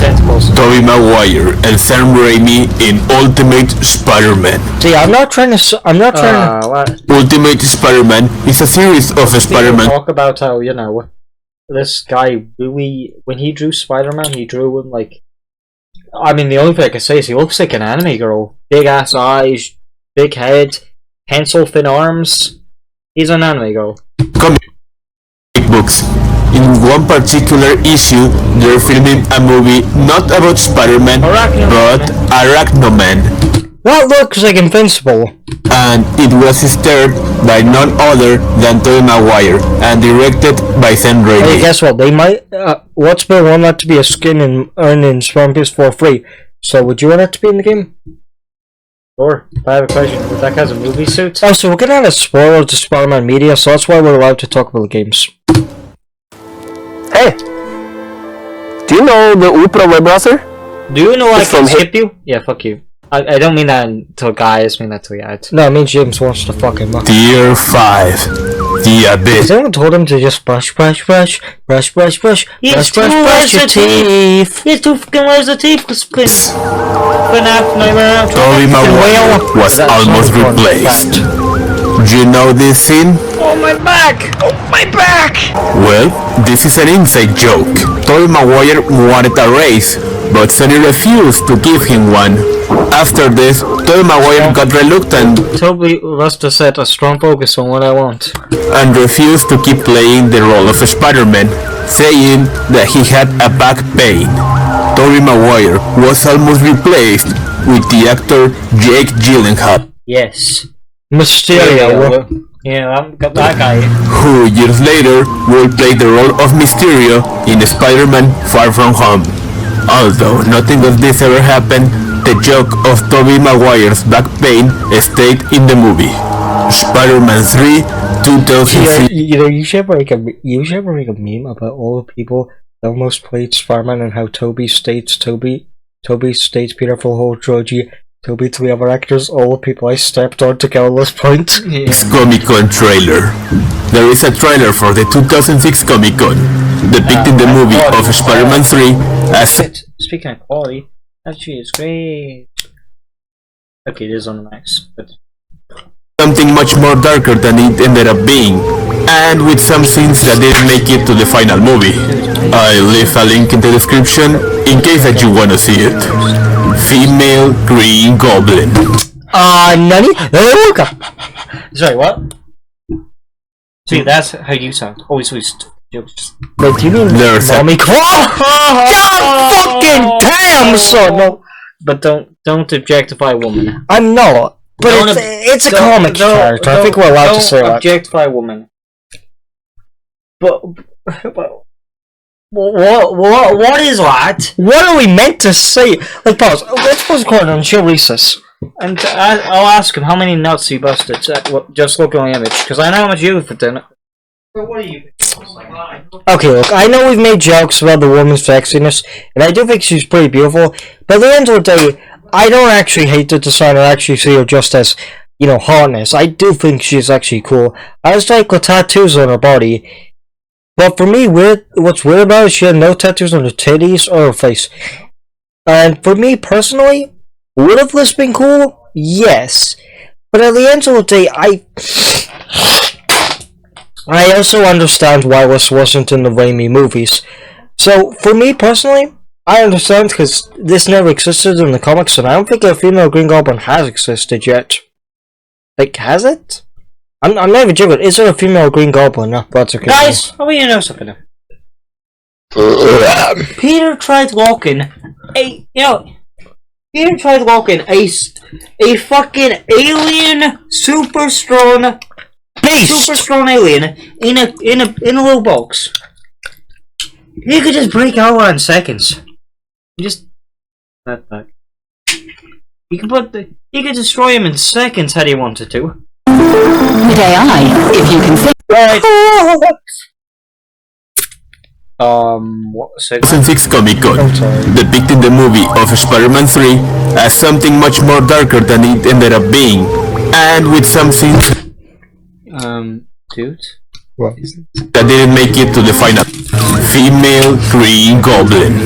Tobey Maguire and Sam Raimi in Ultimate Spider-Man. See, I'm not trying to. What? Ultimate Spider-Man is a series of Spider-Man. Talk about how, you know, this guy really, when he drew Spider-Man, he drew him like. I mean, the only thing I can say is he looks like an anime girl. Big ass eyes, big head, pencil thin arms. He's an anime girl. Comic books. In one particular issue, they're filming a movie not about Spider-Man, but Arachnoman. That looks like Invincible. And it was starred by none other than Tobey Maguire and directed by Sam Raimi. Hey, guess what? They might. What's Bill want that to be a skin and earning Spawn for free? So, would you want it to be in the game? Sure. I have a question. Would that guy's a movie suit? Oh, so we're gonna have a spoiler to Spider-Man media, so that's why we're allowed to talk about the games. Hey, do you know the Opera web browser? Do you know I It's can from skip you? Yeah, fuck you. I don't mean that to guys, I mean that to guys. No, it means James wants to fuck him up. Tier 5. The Abyss. Has anyone told him to just brush your teeth? He has two fucking layers of teeth, please. Tobey Maguire was almost replaced. Do you know this scene? Oh, my back! Oh, my back! Well, this is an inside joke. Tobey Maguire wanted a raise, but Sony refused to give him one. After this, Tobey Maguire got reluctant Toby must have set a strong focus on what I want. and refused to keep playing the role of Spider-Man, saying that he had a back pain. Tobey Maguire was almost replaced with the actor Jake Gyllenhaal, Yes. Mysterio. Yeah, I've got that guy. who years later will play the role of Mysterio in Spider-Man Far From Home. Although nothing of this ever happened, the joke of Tobey Maguire's back pain stayed in the movie. Spider-Man 3, 2003. You should make a meme about all the people that almost played Spider-Man and how Toby states Peter for the whole trilogy. Toby, 3 other actors, all the people I stepped on to get on this point. Comic-Con trailer. There is a trailer for the 2006 Comic-Con depicting the movie of Spider-Man 3 as Speaking of quality, actually it's great. Okay, it is on the max, but something much more darker than it ended up being, and with some scenes that didn't make it to the final movie. I'll leave a link in the description in case that you wanna see it. Female Green Goblin. Nani? sorry, what? See, that's how you sound. Always jokes. Wait, do you mean There's a mommy? God fucking damn, son! No, But don't objectify a woman. I'm not. But it's a comic character. I think we're allowed to say Don't that. objectify a woman. But what is that? What are we meant to say? Like, pause. Let's pause the corner and show recess. And I'll ask him how many nuts he busted just looking on the image, because I know how much you put in it. But what are you? Okay, look, I know we've made jokes about the woman's sexiness, and I do think she's pretty beautiful, but at the end of the day, I don't actually hate the design. I actually see her just as, you know, hotness. I do think she's actually cool. I just like the tattoos on her body. But for me, what's weird about it, she had no tattoos on her titties or her face. And for me personally, would have this been cool? Yes. But at the end of the day, I also understand why this wasn't in the Raimi movies. So, for me personally, I understand because this never existed in the comics, and I don't think a female Green Goblin has existed yet. Like, has it? I'm not even joking. Is there a female Green Goblin? No, that's okay. Guys, how about you know something? Peter tried locking Peter tried locking a fucking alien, super strong alien in a little box. He could just break out in seconds. Just that back. He could destroy him in seconds had he wanted to. Good AI, if you can think. What was it? 2006 Comic Con, depicting the movie of Spider-Man 3 as something much more darker than it ended up being, and with something dude? What? that didn't make it to the final. Female Green Goblin.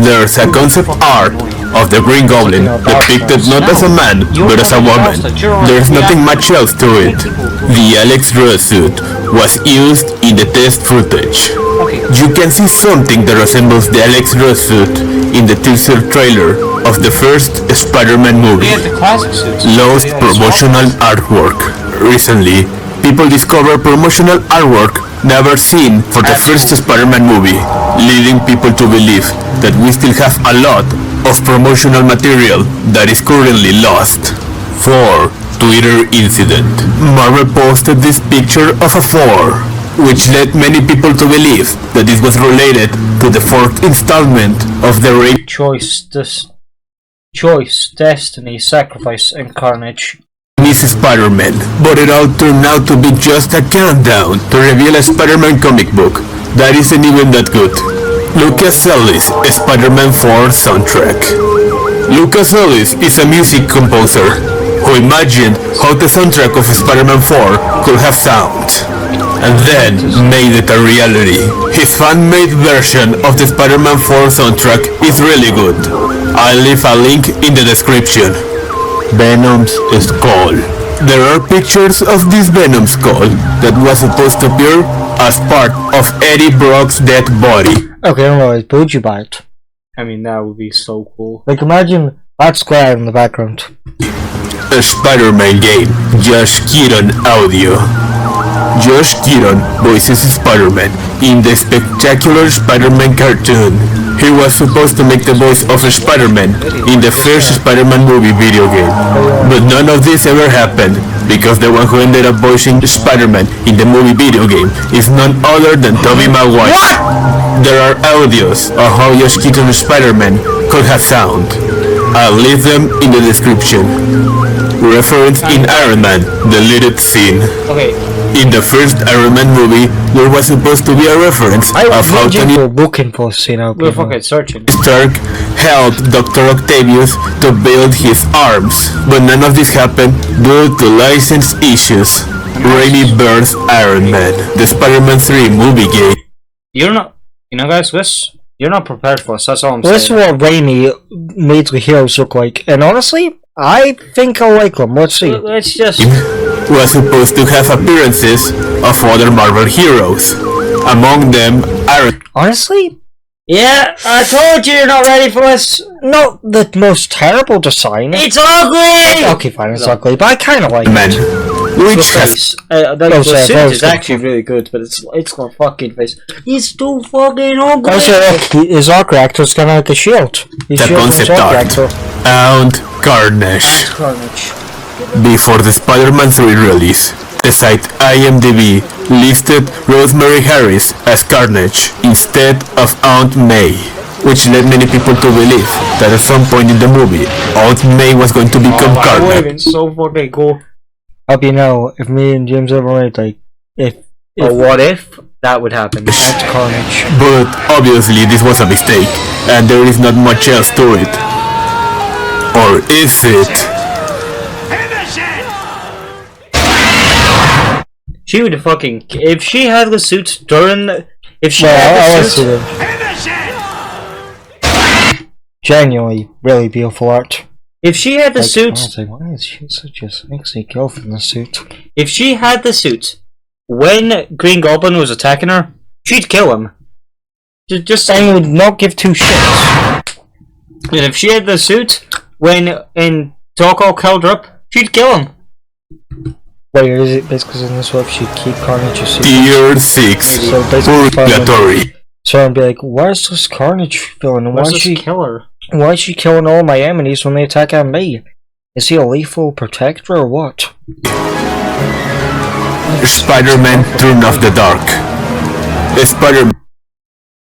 There's a concept art of the Green Goblin depicted not as a man, but as a woman. There's nothing much else to it. The Alex Ross suit was used in the test footage. You can see something that resembles the Alex Ross suit in the teaser trailer of the first Spider-Man movie. Lost promotional artwork. Recently, people discovered promotional artwork never seen for the first Spider-Man movie, leading people to believe that we still have a lot of promotional material that is currently lost. 4. Twitter incident. Marvel posted this picture of a 4, which led many people to believe that this was related to the 4th installment of the Raimi Choice, Destiny, Sacrifice, and Carnage. Spider-Man, but it all turned out to be just a countdown to reveal a Spider-Man comic book that isn't even that good. Lucas Ellis, Spider-Man 4 soundtrack. Lucas Ellis is a music composer who imagined how the soundtrack of Spider-Man 4 could have sound, and then made it a reality. His fan-made version of the Spider-Man 4 soundtrack is really good. I'll leave a link in the description. Venom's skull. There are pictures of this Venom skull that was supposed to appear as part of Eddie Brock's dead body. Okay, alright, but would you buy it? I mean, that would be so cool. Like, imagine that square in the background. A Spider-Man game. Josh Keaton audio. Josh Keaton voices Spider-Man in the spectacular Spider-Man cartoon. He was supposed to make the voice of Spider-Man in the first Spider-Man movie video game. But none of this ever happened, because the one who ended up voicing Spider-Man in the movie video game is none other than Tobey Maguire. There are audios of how Josh Keaton's Spider-Man could have sound. I'll leave them in the description. Reference in Iron Man, deleted scene. Okay. In the first Iron Man movie, there was supposed to be a reference of how Tony looking for scene out. We're fucking searching. Stark helped Dr. Octavius to build his arms, but none of this happened due to license issues. Raimi birthed Iron Man, the Spider-Man 3 movie game. You know guys, you're not prepared for us, that's all I'm saying. This is what Raimi made the heroes look like, and honestly, I think I like them. Let's see. Let's just... Was supposed to have appearances of other Marvel heroes, among them Iron. Honestly? Yeah, I told you you're not ready for this. Not the most terrible design. It's ugly! Okay, fine, it's ugly, but I kind of like Man, it. which has the suit is actually really good, but it's got fucking face. It's too fucking ugly. Also, look, his arc reactor's kind of like a shield. His the shield from his concept arc art reactor. and Carnage. Carnage. Before the Spider-Man 3 release, the site IMDb listed Rosemary Harris as Carnage instead of Aunt May, which led many people to believe that at some point in the movie, Aunt May was going to become That would have Carnage. been so fucking cool. Hope you know, if me and James ever made, like, if what if that would happen? that's Carnage. But obviously this was a mistake, and there is not much else to it. Or is it? She would fucking. If she had the suit during the. If she had the suit. Genuinely, really beautiful art. If she had the suit. Why is she such a sexy girl in the suit? If she had the suit when Green Goblin was attacking her, she'd kill him. Just saying. Would not give two shits. And if she had the suit when in Doggo killed her up, she'd kill him. Wait, is it basically in this web she'd keep Carnage suit? Tier 6. So basically, Purgatory. so I'd be like, where's this Carnage villain? Why is she killer? Why is she killing all my enemies when they attack on me? Is he a lethal protector or what? Spider-Man Turn of the Dark. Spider-Man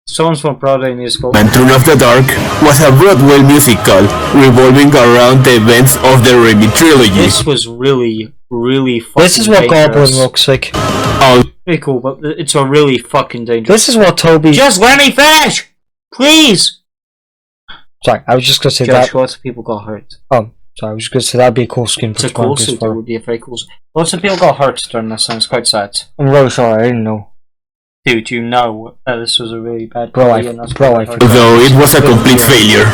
Someone's from Broadway musical. Turn of the Dark was a Broadway musical revolving around the events of the Raimi trilogy. This was really fucking This is what dangerous. Goblin looks like. Pretty cool, but it's a really fucking dangerous. This is what Toby... Just let me finish! Please! Sorry, I was just gonna say Josh, that... lots of people got hurt. Oh, sorry, I was just gonna say that'd be a cool skin It's for a cool suit, it would be a very cool suit. Lots of people got hurt during this, and it's quite sad. I'm really sorry, I didn't know. Dude, you know that this was a really bad Bro, movie, and that's I forgot. Though it was a complete failure.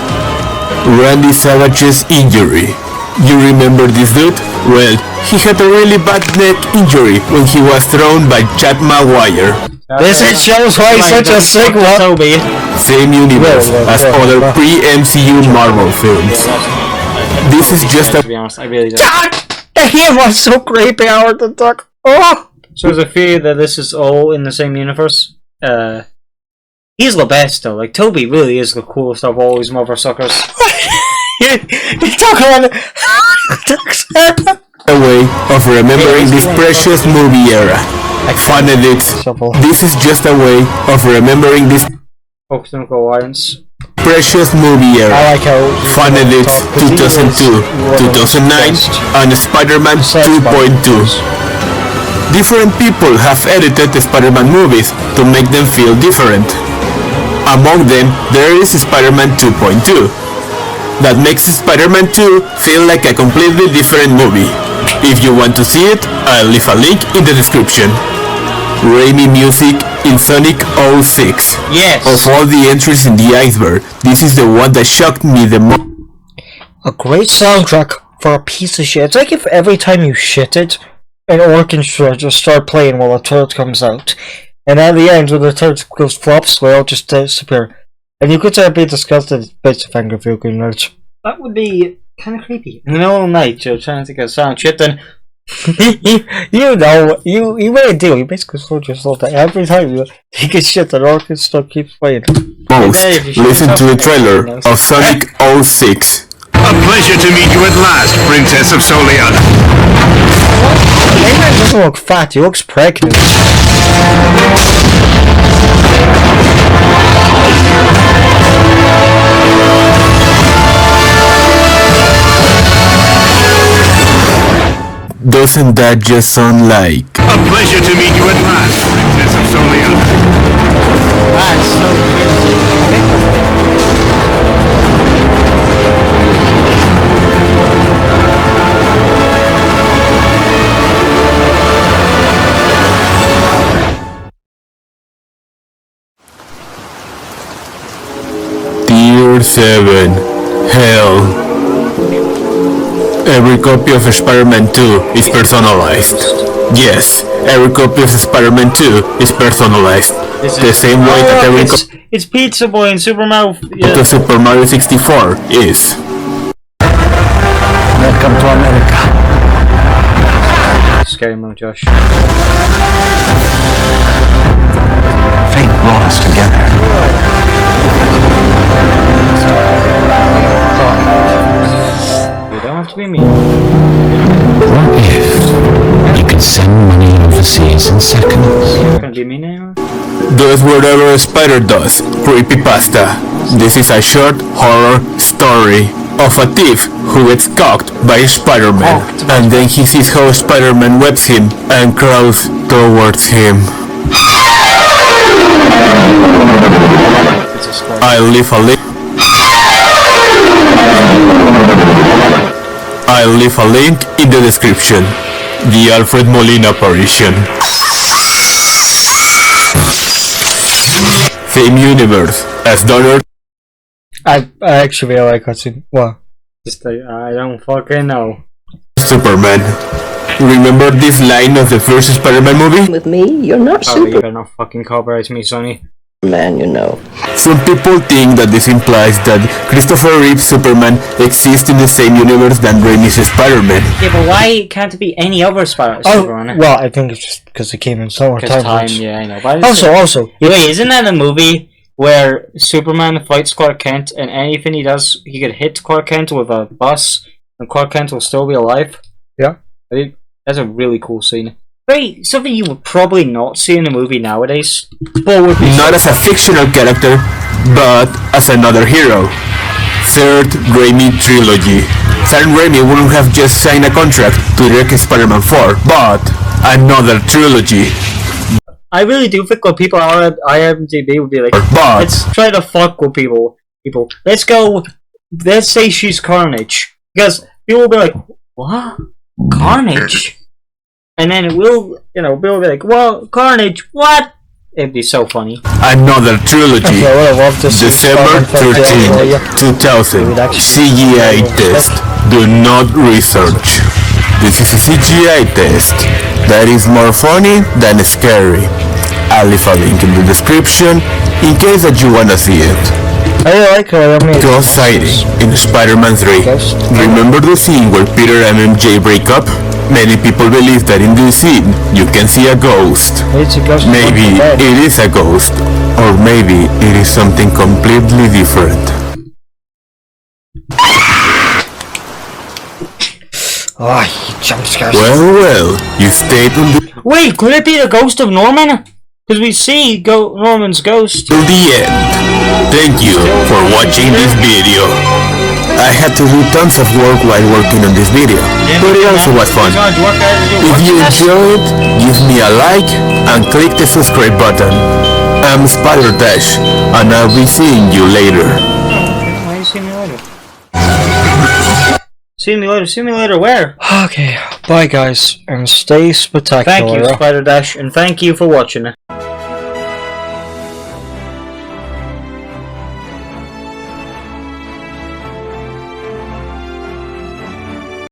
Randy Savage's injury. You remember this dude? Well, he had a really bad neck injury when he was thrown by Chad Maguire. This is shows why he's such a sick one. Toby. Same universe as other pre-MCU Marvel films. This is just To a be honest, I really don't. God! He was so creepy, Howard the Duck. Oh! So there's a fear that this is all in the same universe. He's the best though. Like Toby really is the coolest of all these mother suckers. You talk about a way of remembering this precious movie era. Fun edits. This is just a way of remembering this Occidental Alliance. precious movie era. I like how Fun edits 2002, 2009, and Spider-Man 2.2. Different people have edited the Spider-Man movies to make them feel different. Among them, there is Spider-Man 2.2. That makes Spider-Man 2 feel like a completely different movie. If you want to see it, I'll leave a link in the description. Raimi music in Sonic 06. Yes! Of all the entries in the Iceberg, this is the one that shocked me the most. a great soundtrack for a piece of shit. It's like if every time you shitted, an orchestra just start playing while a turd comes out. And at the end, when the turd goes flops, they all just disappear. And you could say be disgusted bits of anger video game nerds. That would be kind of creepy. In the middle of the night, you're trying to get a sound shit, then You know, you really do. You basically told yourself that every time you get shit, the orchestra keeps playing. Most. Listen to the trailer of Sonic 06. A pleasure to meet you at last, Princess of Soleon. He doesn't look fat, he looks pregnant. Doesn't that just sound like... A pleasure to meet you at last, Princess of Soleon. that's so Tier 7. Hell. Every copy of Spider-Man 2 is personalized. Yes, every copy of Spider-Man 2 is personalized. The same way that every copy it's Pizza Boy and Super Mario. of Super Mario 64 is. Welcome to America. Scary mode, Josh. Fate brought us together. You don't have to be mean. What if you could send money overseas in seconds? You're not gonna be mean anymore? Does whatever a spider does. Creepypasta. This is a short horror story of a thief who gets caught by Spider-Man, and then he sees how Spider-Man webs him and crawls towards him. I'll leave a link in the description. The Alfred Molina apparition. Same universe as Donner. I actually really like cutscene. What? Just I don't fucking know. Superman. Remember this line of the first Spider-Man movie? With me, you're not Oh, you better not fucking copyright me, Sonny. Superman, you know. Some people think that this implies that Christopher Reeve's Superman exists in the same universe than Raimi's Spider-Man. Yeah, but why can't it be any other Superman? Well, I think it's just because it came in summer time. Yeah, I know. But Also, wait, isn't that a movie where Superman fights Clark Kent and anything he does, he could hit Clark Kent with a bus and Clark Kent will still be alive? Yeah. That's a really cool scene. Wait, something you would probably not see in a movie nowadays. But would be Not as a fictional character, but as another hero. Third Raimi trilogy. Sam Raimi wouldn't have just signed a contract to direct Spider-Man 4, but another trilogy. I really do think when people are at IMDb would be like, But let's try to fuck with people. Let's say she's Carnage. Because people will be like, what? Carnage? And then people will be like, well, Carnage, what? It'd be so funny. another trilogy. I would have loved to see December Spider-Man 13, 2000. CGI test. Do not research. This is a CGI test that is more funny than scary. I'll leave a link in the description in case that you wanna see it. I really like her. Ghost sighting in Spider-Man 3. Remember the scene where Peter and MJ break up? Many people believe that in this scene you can see a ghost. It's a ghost. Maybe it is a ghost, or maybe it is something completely different. Oh, you jump scares. Well, you stayed on Wait, could it be the ghost of Norman? Because we see Norman's ghost. till the end. Thank you for watching this video. I had to do tons of work while working on this video, but it also was fun. If you enjoyed, give me a like and click the subscribe button. I'm Spider Dash, and I'll be seeing you later. Why you see me later? See me later. See me later. Where? Okay, bye guys, and stay spectacular. Thank you, Spider Dash, and thank you for watching.